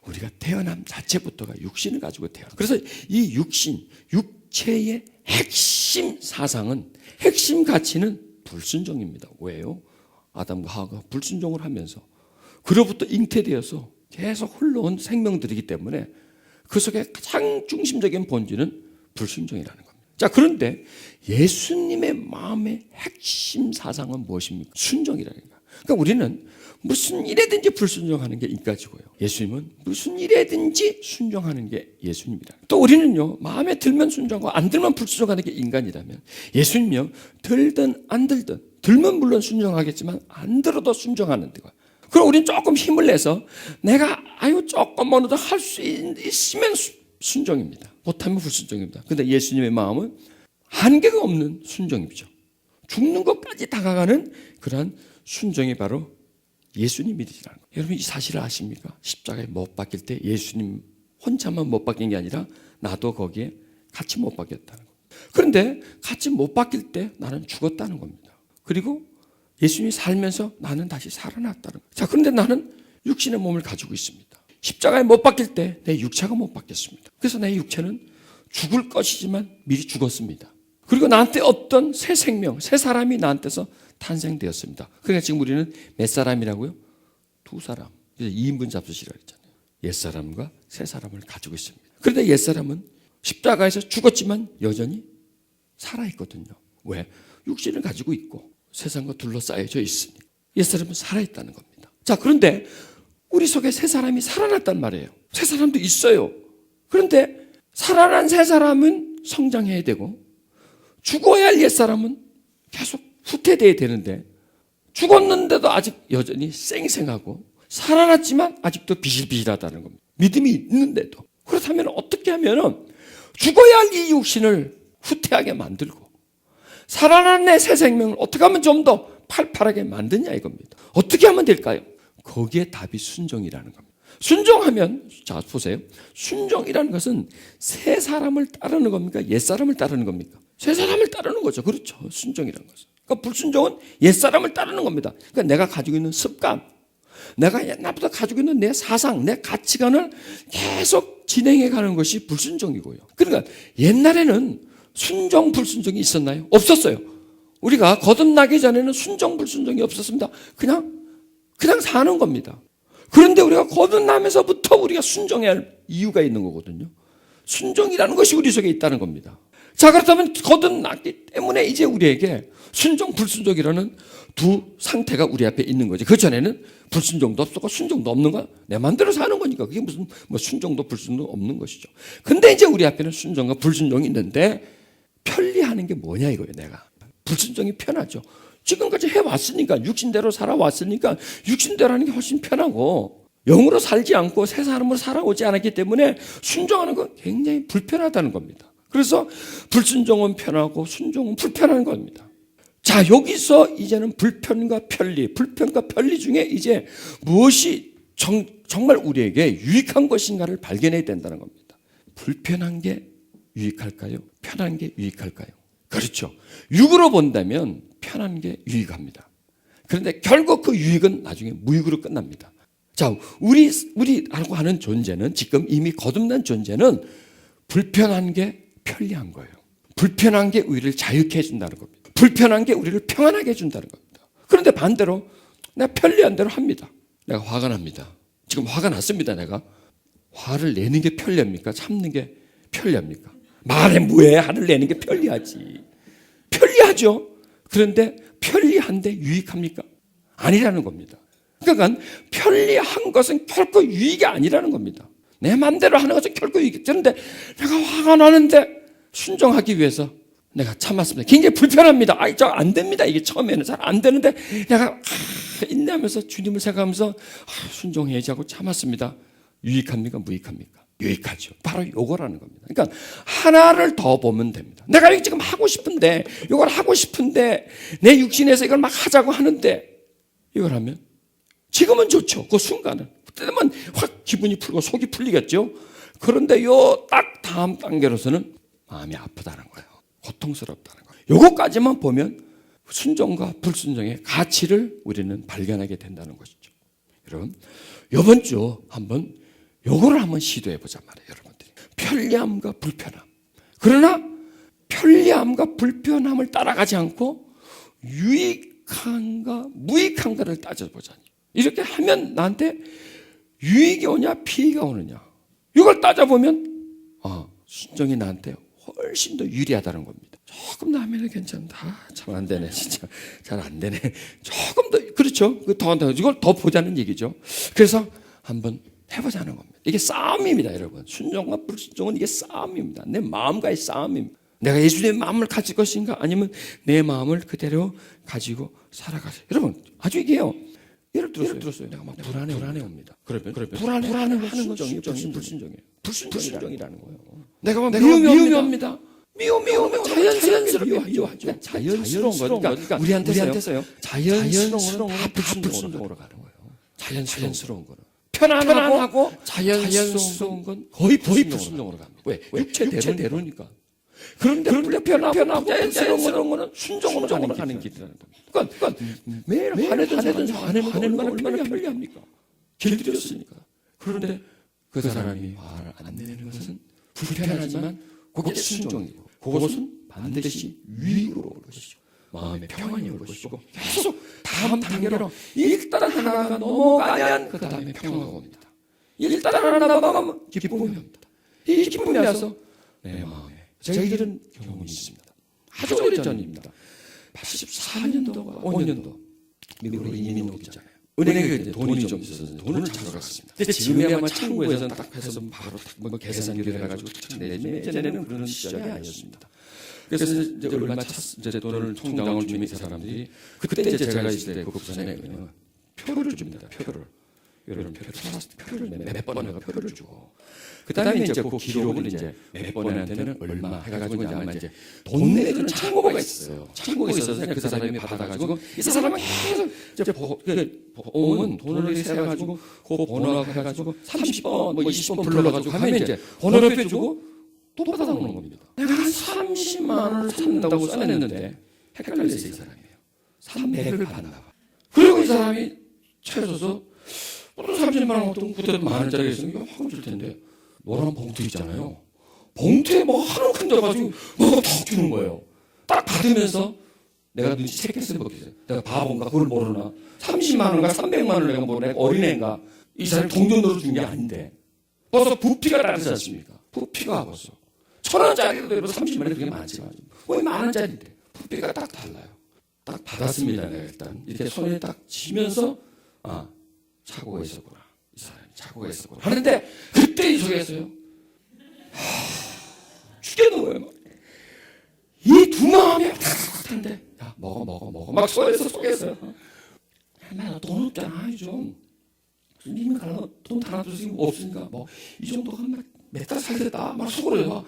우리가 태어남 자체부터가 육신을 가지고 태어나. 그래서 이 육신, 육체의 핵심 사상은, 핵심 가치는 불순종입니다. 왜요? 아담과 하와가 불순종을 하면서 그로부터 잉태되어서 계속 흘러온 생명들이기 때문에 그 속에 가장 중심적인 본질은 불순종이라는 겁니다. 자, 그런데 예수님의 마음의 핵심 사상은 무엇입니까? 순종이라는 거예요. 그러니까 우리는 무슨 일에든지 불순종하는 게 인가지고요. 예수님은 무슨 일에든지 순종하는 게 예수님이다. 또 우리는요, 마음에 들면 순종하고 안 들면 불순종하는 게 인간이라면 예수님요, 들든 안 들든, 들면 물론 순종하겠지만 안 들어도 순종하는 데가. 그럼 우리는 조금 힘을 내서 내가 조금 어느 정도 할 수 있으면 순종입니다. 못하면 불순종입니다. 그런데 예수님의 마음은 한계가 없는 순종이죠. 죽는 것까지 다가가는 그러한 순종이 바로 예수님이시라는 거예요. 여러분 이 사실을 아십니까? 십자가에 못 박힐 때 예수님 혼자만 못 박힌 게 아니라 나도 거기에 같이 못 박혔다는 거예요. 그런데 같이 못 박힐 때 나는 죽었다는 겁니다. 그리고 예수님이 살면서 나는 다시 살아났다는 거예요. 자, 그런데 나는 육신의 몸을 가지고 있습니다. 십자가에 못 박힐 때 내 육체가 못 박혔습니다. 그래서 내 육체는 죽을 것이지만 미리 죽었습니다. 그리고 나한테 어떤 새 생명, 새 사람이 나한테서 탄생되었습니다. 그러니까 지금 우리는 몇 사람이라고요? 두 사람. 그래서 2인분 잡수시라고 했잖아요. 옛사람과 새 사람을 가지고 있습니다. 그런데 옛사람은 십자가에서 죽었지만 여전히 살아있거든요. 왜? 육신을 가지고 있고 세상과 둘러싸여져 있으니 옛사람은 살아있다는 겁니다. 자, 그런데 우리 속에 새 사람이 살아났단 말이에요. 새 사람도 있어요. 그런데 살아난 새 사람은 성장해야 되고 죽어야 할 옛사람은 계속 후퇴돼야 되는데 죽었는데도 아직 여전히 쌩쌩하고 살아났지만 아직도 비실비실하다는 겁니다. 믿음이 있는데도. 그렇다면 어떻게 하면 죽어야 할 이 육신을 후퇴하게 만들고 살아난 내 새 생명을 어떻게 하면 좀 더 팔팔하게 만드냐 이겁니다. 어떻게 하면 될까요? 거기에 답이 순종이라는 겁니다. 순종하면, 자 보세요. 순종이라는 것은 새 사람을 따르는 겁니까? 옛 사람을 따르는 겁니까? 새 사람을 따르는 거죠. 그렇죠. 순종이라는 것은. 그러니까 불순종은 옛 사람을 따르는 겁니다. 그러니까 내가 가지고 있는 습관, 내가 옛날부터 가지고 있는 내 사상, 내 가치관을 계속 진행해 가는 것이 불순종이고요. 그러니까 옛날에는 순종, 불순종이 있었나요? 없었어요. 우리가 거듭나기 전에는 순종, 불순종이 없었습니다. 그냥 사는 겁니다. 그런데 우리가 거듭나면서부터 우리가 순종해야 할 이유가 있는 거거든요. 순종이라는 것이 우리 속에 있다는 겁니다. 자, 그렇다면 거듭났기 때문에 이제 우리에게 순종, 불순종이라는 두 상태가 우리 앞에 있는 거죠. 그 전에는 불순종도 없었고 순종도 없는 거야. 내 마음대로 사는 거니까 그게 무슨 순종도 불순종도 없는 것이죠. 근데 이제 우리 앞에는 순종과 불순종이 있는데 편리하는 게 뭐냐 이거예요. 내가 불순종이 편하죠. 지금까지 해왔으니까 육신대로 살아왔으니까 육신대로 하는 게 훨씬 편하고 영으로 살지 않고 새 사람으로 살아오지 않았기 때문에 순종하는 건 굉장히 불편하다는 겁니다. 그래서 불순종은 편하고 순종은 불편한 겁니다. 자, 여기서 이제는 불편과 편리 중에 이제 무엇이 정말 우리에게 유익한 것인가를 발견해야 된다는 겁니다. 불편한 게 유익할까요? 편한 게 유익할까요? 그렇죠. 육으로 본다면 편한 게 유익합니다. 그런데 결국 그 유익은 나중에 무익으로 끝납니다. 자, 우리라고 하는 존재는 지금 이미 거듭난 존재는 불편한 게 편리한 거예요. 불편한 게 우리를 자유케 해준다는 겁니다. 불편한 게 우리를 평안하게 해준다는 겁니다. 그런데 반대로 내가 편리한 대로 합니다. 내가 화가 납니다. 지금 화가 났습니다. 내가 화를 내는 게 편리합니까? 참는 게 편리합니까? 말에 뭐해? 화를 내는 게 편리하지. 편리하죠. 그런데 편리한데 유익합니까? 아니라는 겁니다. 그러니까 편리한 것은 결코 유익이 아니라는 겁니다. 내 마음대로 하는 것은 결코 유익이. 그런데 내가 화가 나는데 순종하기 위해서 내가 참았습니다. 굉장히 불편합니다. 저 안 됩니다. 이게 처음에는 잘 안 되는데 내가 인내하면서 주님을 생각하면서 순종해야지 하고 참았습니다. 유익합니까? 무익합니까? 유익하죠. 바로 요거라는 겁니다. 그러니까 하나를 더 보면 됩니다. 내가 이거 지금 하고 싶은데 이걸 하고 싶은데 내 육신에서 이걸 막 하자고 하는데 이걸 하면 지금은 좋죠. 그 순간은. 그때만 확 기분이 풀고 속이 풀리겠죠. 그런데 요 딱 다음 단계로서는 마음이 아프다는 거예요. 고통스럽다는 거예요. 요거까지만 보면 순종과 불순종의 가치를 우리는 발견하게 된다는 것이죠. 여러분, 이번 주 한번 요거를 한번 시도해 보자 말이에요, 여러분들이. 편리함과 불편함. 그러나 편리함과 불편함을 따라가지 않고 유익한가 무익한가를 따져보자니. 이렇게 하면 나한테 유익이 오냐 피해가 오느냐. 이걸 따져보면 순종이 나한테 훨씬 더 유리하다는 겁니다. 조금 더 하면 괜찮다. 참 안 되네. 진짜 잘 안 되네. 조금 더 그렇죠. 더 이걸 더 보자는 얘기죠. 그래서 한번 해보자는 겁니다. 이게 싸움입니다, 여러분. 순종과 불순종은 이게 싸움입니다. 내 마음과의 싸움입니다. 내가 예수님의 마음을 가질 것인가 아니면 내 마음을 그대로 가지고 살아가세요. 여러분 아주 얘기해요. 예를 들었어요. 내가 막 불안해 옵니다. 그러면 불안해하는 건 순종이에요. 불순종이에요. 불순종이라는 거예요. 내가 막 미움이 옵니다. 미움은 자연스럽게 미워하죠. 자연스러운 거니까 그러니까 우리한테서요. 자연스러운 거는 다 불순종으로 가는 거예요. 자연스러운 거는. 편안하고 자연스러운 건 거의 불순종으로 갑니다. 왜? 육체대로니까. 그런데 불편하고 자연스러운 거는 순종으로 가는 길이라는 겁니다. 그러니까 매일 화내든 얼마나 편리합니까? 길들였으니까. 그런데 그 사람이 화를 안 내는 것은 불편하지만 그게 순종이고 그것은 반드시 유익으로 올 것이죠. 마음의 평안이 올 것이고 계속 다음 단계로 일단 하나가 넘어가면 그 다음에 평화가 옵니다. 일단 하나 넘어가면 기쁨이 옵니다. 이 기쁨이 와서 내 마음에 저희들은 경험이 있습니다. 아주 오래전입니다. 84년도가 5년도 미국으로 이민 오기 전에 은행에 돈이 좀 있어서 돈을 찾으러 갔습니다. 근데 지금이야 뭐 창구에서 딱 해서 바로 뭐 계산기를 해가지고 내지만 예전에는 그런 시절이 아니었습니다. 그래서 이제 얼마 이제 돈을 통장을 주면 그 사람들이 그때 이제 제가 있을 때 그 부산에 표를 줍니다. 표를 몇 번에 표를 주고 그다음에 이제 그 기록을 이제 몇 번한테는 얼마 해가지고 이제 아마 이제 돈 내주는 창고가 있어요. 창고가 있어서 그 사람이 받아가지고 이 사람은 계속 이제 보험은 돈을 세가지고 그 번호 해가지고 30번 뭐 20번 불러가지고 하면 이제 번호표 주고 또 받아오는 겁니다. 내가 한 30만 원을 산다고 써냈는데 헷갈려서 이 사람이에요. 300을 받나 봐. 그리고 이 사람이 채워서 또 30만 원 어떤 그때도 만 원짜리 있으면 확 줄 텐데 노란 봉투 있잖아요. 봉투에 뭐 하루 흔들어가지고 뭐가 탁 주는 거예요. 딱 받으면서 내가 눈치챘겠어요. 먹겠어요. 내가 바본가 그걸 모르나. 30만 원인가 300만 원을 내가 뭐 내가 어린애인가 이 사람이 동전으로 준 게 아닌데 벌써 부피가 다르지 않습니까? 부피가 벌써 1,000원짜리도 30만 원 그게 많지만 거의 만 원짜리인데 부피가 딱 달라요. 딱 받았습니다. 내가 일단 이렇게 손에 딱 쥐면서 차고가 있었구나. 이 사람이 차고가 있었구나. 하는데 그때 이 속에서요. 죽겠는 거예요. 이 두 마음이 탁탁한데 야 먹어. 막 속에서 나 돈 없잖아. 좀. 이미 갈라 돈 다 놔두고 없으니까 뭐 이 정도 한 몇 달 살겠다. 막 속으로요.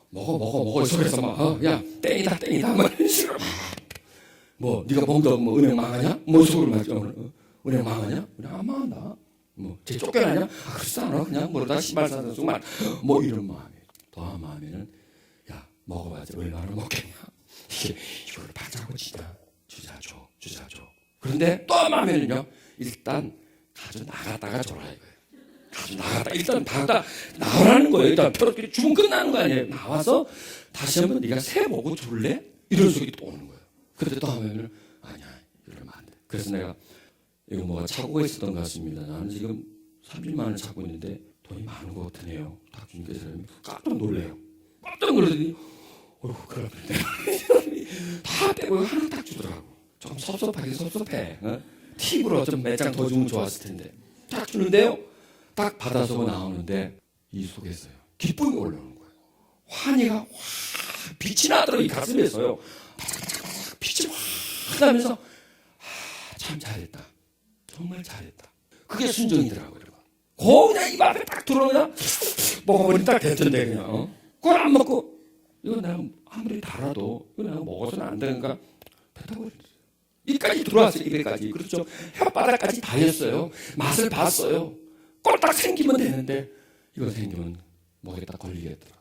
먹어. 속에서 막 야 땡이다. 막 이런 식으로 뭐 네가 먹다 뭐 은행 망하냐? 뭐 속으로 막 은행 망하냐? 은행 안 망한다. 뭐 쟤 쫓겨나냐? 그렇지 않아. 그냥 모르다 신발 사서 정말 뭐 이런 마음이. 또 한 마음에는 야 먹어봐야지 얼마나 먹겠냐. 이걸 받자고 주자 줘. 그런데 또 한 마음에는요. 일단 가져 나갔다가 줘라 이거예요. 가져 나갔다 일단 나오라는 거예요. 일단 표로끼리 주문 끝나는 거 아니에요. 나와서 다시 한번 네가 세 보고 줄래? 이런 속이 또 오는 거예요. 그때 또 하면은 아니야 이러면 안 돼. 그래서 내가 이거 뭐가 차고가 있었던 것 같습니다. 나는 지금 30만 원을 찾고 있는데 돈이 많은 것 같으네요. 딱 주니까 사람이 깜짝 놀래요. 깜짝 놀라더니 그럼 다 빼고 하나 딱 주더라고. 좀 섭섭해. 팁으로 좀 몇 장 더 주면 좋았을 텐데 딱 주는데요. 딱 받아서 나오는데 이 속에서요. 기쁨이 올라오는 거예요. 환희가 확 빛이 나도록 이 가슴에서요. 빛이 확 나면서 참 잘했다. 정말 잘했다. 그게 순종이더라고요. 그냥 입 앞에 딱 들어오면 먹어버리면 딱 될 텐데 그냥 그걸 안 먹고 이거 내가 아무리 달아도 이거 내가 먹어서는 안 되는가 뱉어버렸어요. 입까지 들어왔어요. 입에까지. 그렇죠. 혓바닥까지 다 했어요. 맛을 봤어요. 꼴딱 생기면 되는데 이거 생기면 목에 딱 걸리겠더라.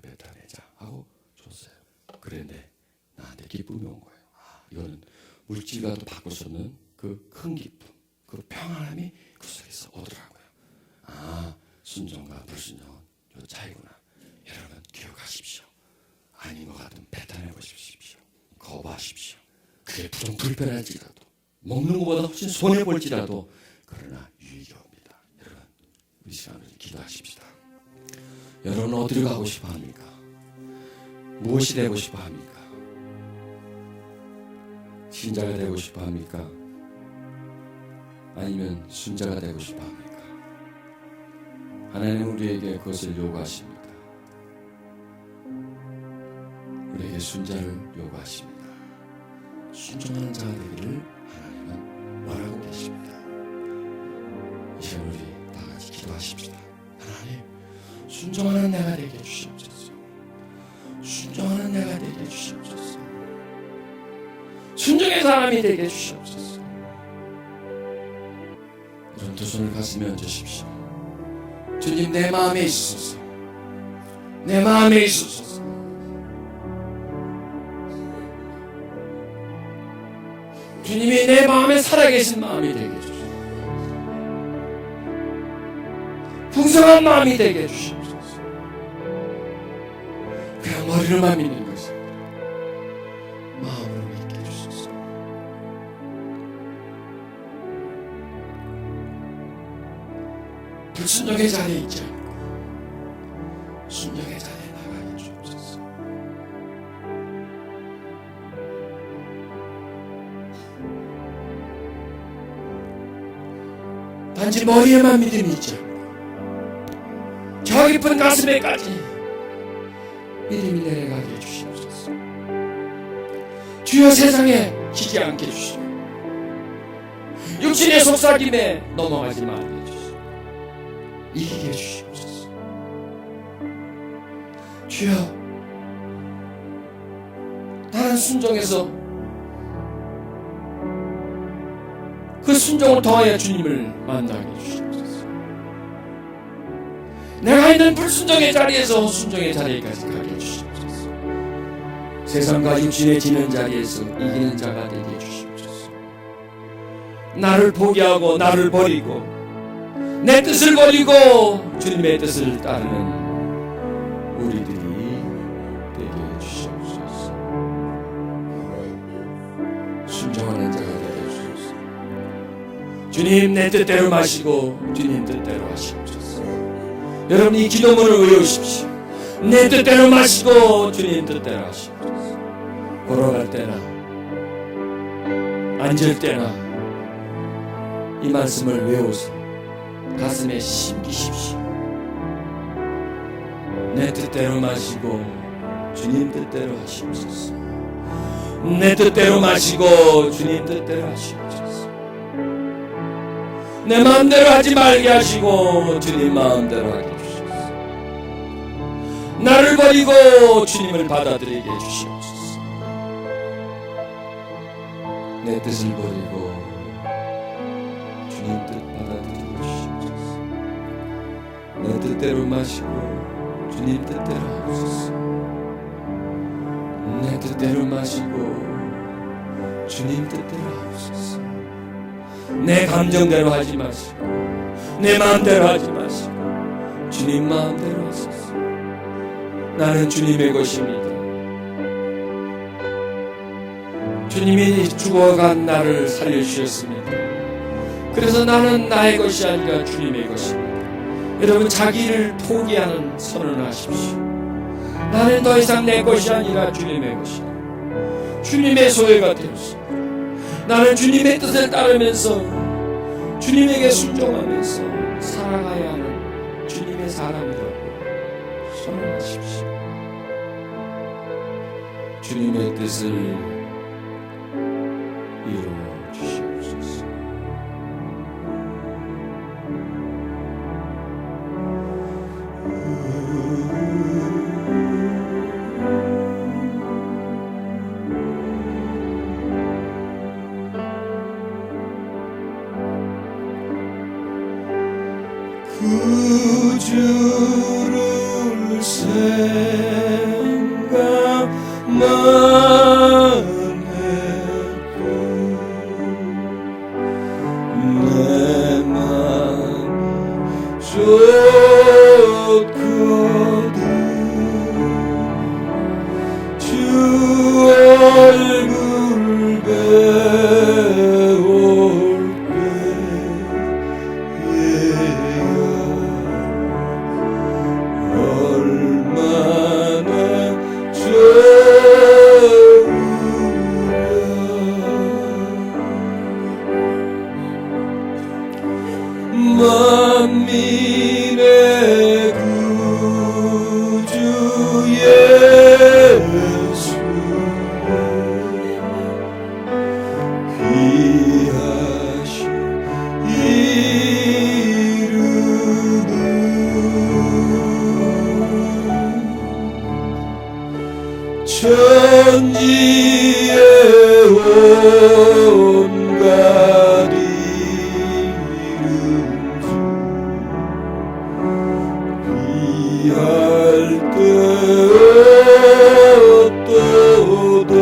뱉어내자 하고 줬어요. 그런데 나한테 기쁨이 온 거예요. 이거는 물질과도 바꿀 수 없는 그 큰 기쁨, 그 평안함이 그 속에서 오더라고요. 순종과 불순종 요 차이구나. 여러분 기억하십시오. 아닌 것 같으면 뱉어내 보십시오. 거부하십시오. 그게 불편할지라도 먹는 것보다 훨씬 손해볼지라도 그러나 유익이 옵니다. 여러분 우리 시간을 기도하십시다. 여러분 어디로 가고 싶어 합니까? 무엇이 되고 싶어 합니까? 신자가 되고 싶어 합니까? 아니면 순자가 되고 싶어 합니까? 하나님은 우리에게 그것을 요구하십니다. 우리에게 순자를 요구하십니다. 순종하는 자가 되기를 하나님은 원하고 계십니다. 이 시간 우리 다 같이 기도하십시다. 하나님, 순종하는 내가 되게 해주시옵소서. 순종하는 내가 되게 해주시옵소서. 순종의 사람이 되게 해주시옵소서. 이런 두 손을 가슴에 얹으십시오. 주님 내 마음에 있으소서. 내 마음에 있으소서. 주님이 내 마음에 살아계신 마음이 되게 해주시옵소서. 풍성한 마음이 되게 해주시옵소서. 그냥 머리로만 믿는 것이 마음으로 믿게 해주소서. 불순종의 자리에 있지 않고 순종의 자리에 나가게 주옵소서. 단지 머리에만 믿음이 있지 않고 저 깊은 가슴에까지 믿음이 내려가게 해주시옵소서. 주여 세상에 지지 않게 해주시고 육신의 속삭임에 넘어가지 말게 해주시고 이기게 해주시옵소서. 주여 나는 순종해서 그 순종을 통하여 주님을 만나게 해주시옵소서. 내가 있는 불순종의 자리에서 순종의 자리까지 가게 해주시옵소서. 세상과 육신에 지는 자리에서 이기는 자가 되게 해주시옵소서. 나를 포기하고 나를 버리고 내 뜻을 버리고 주님의 뜻을 따르는 우리들이 되게 해주시옵소서. 순종하는 자가 되게 해주시옵소서. 주님 내 뜻대로 마시고 주님 뜻대로 하시옵소서. 여러분 이 기도문을 외우십시오. 내 뜻대로 마시고 주님 뜻대로 하시옵소서. 걸어갈 때나 앉을 때나 이 말씀을 외워서 가슴에 심기십시오. 내 뜻대로 마시고 주님 뜻대로 하시옵소서. 내 뜻대로 마시고 주님 뜻대로 하시옵소서. 내 마음대로 하지 말게 하시고 주님 마음대로 하게 해주시옵소서. 나를 버리고 주님을 받아들이게 해주시옵소서. 내 뜻을 버리고 주님 뜻 받아들이게 해주시옵소서. 내 뜻대로 마시고 주님 뜻대로 하옵소서. 내 뜻대로 마시고 주님 뜻대로 하옵소서. 내 감정대로 하지 마시고 내 마음대로 하지 마시고 주님 마음대로 하소서. 나는 주님의 것입니다. 주님이 죽어간 나를 살려주셨습니다. 그래서 나는 나의 것이 아니라 주님의 것입니다. 여러분 자기를 포기하는 선언을 하십시오. 나는 더 이상 내 것이 아니라 주님의 것이다. 주님의 소유가 되었습니다. 나는 주님의 뜻을 따르면서 주님에게 순종하면서 살아가야 하는 주님의 사람이라고 선언하십시오. 주님의 뜻을 이루어 주시옵소서. 구주를 생각만 해도 내 맘이 좋거든. 주 얼굴 배울 얼마나 좋으랴. 만민의 구주 예수 귀하신 이름은 천지의 온갖 이름 중 비할 데 없도다.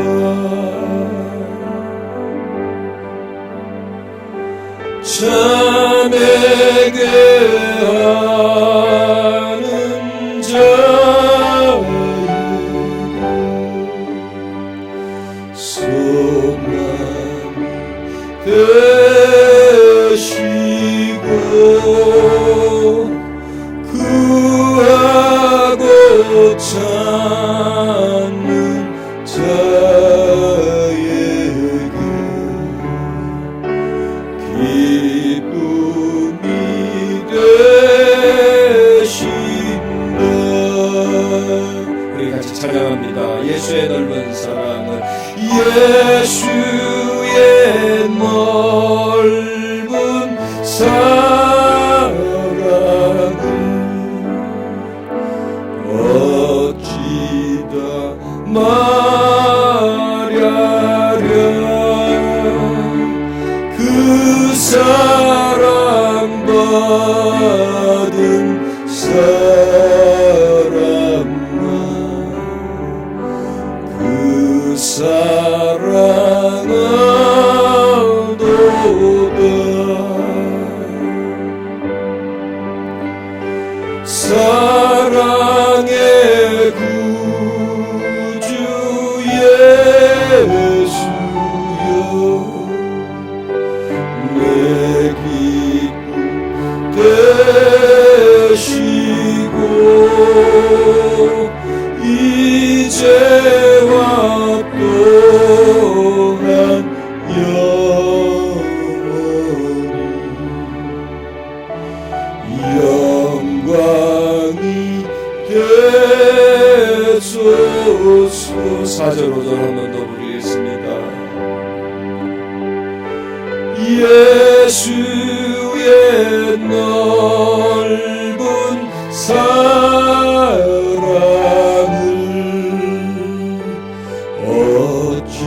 자네게 하는 자에게 소망이 되시고 구하고 찾는 자에게 기쁨이 되신다. 우리 같이 찬양합니다. 예수의 넓은 사랑은, 예수의 넓은 사랑은 어찌다 말하랴. 그 사랑받은 사람만 그 사랑하도다. 사랑의 구주 예수여 내 기쁨 되시고 이제와 또한 영원히 되소서. 4절 5절 한 번 더 부르겠습니다. 예수의 넓은 사랑을 어찌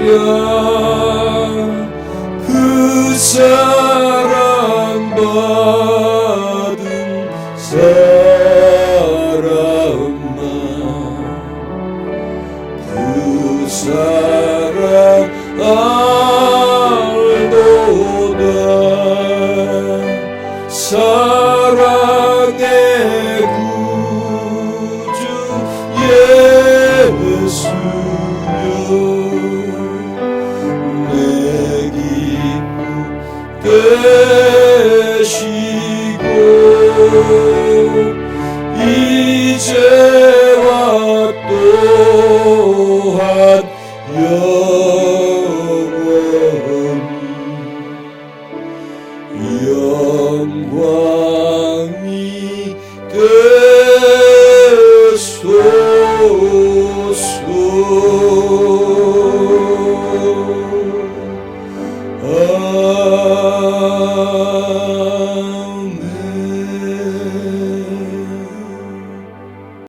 말하랴. 그 사랑받은 사람만 그 사랑 알도다. 사랑의 구주 예수여 내 기쁨 되시고 이제와 또한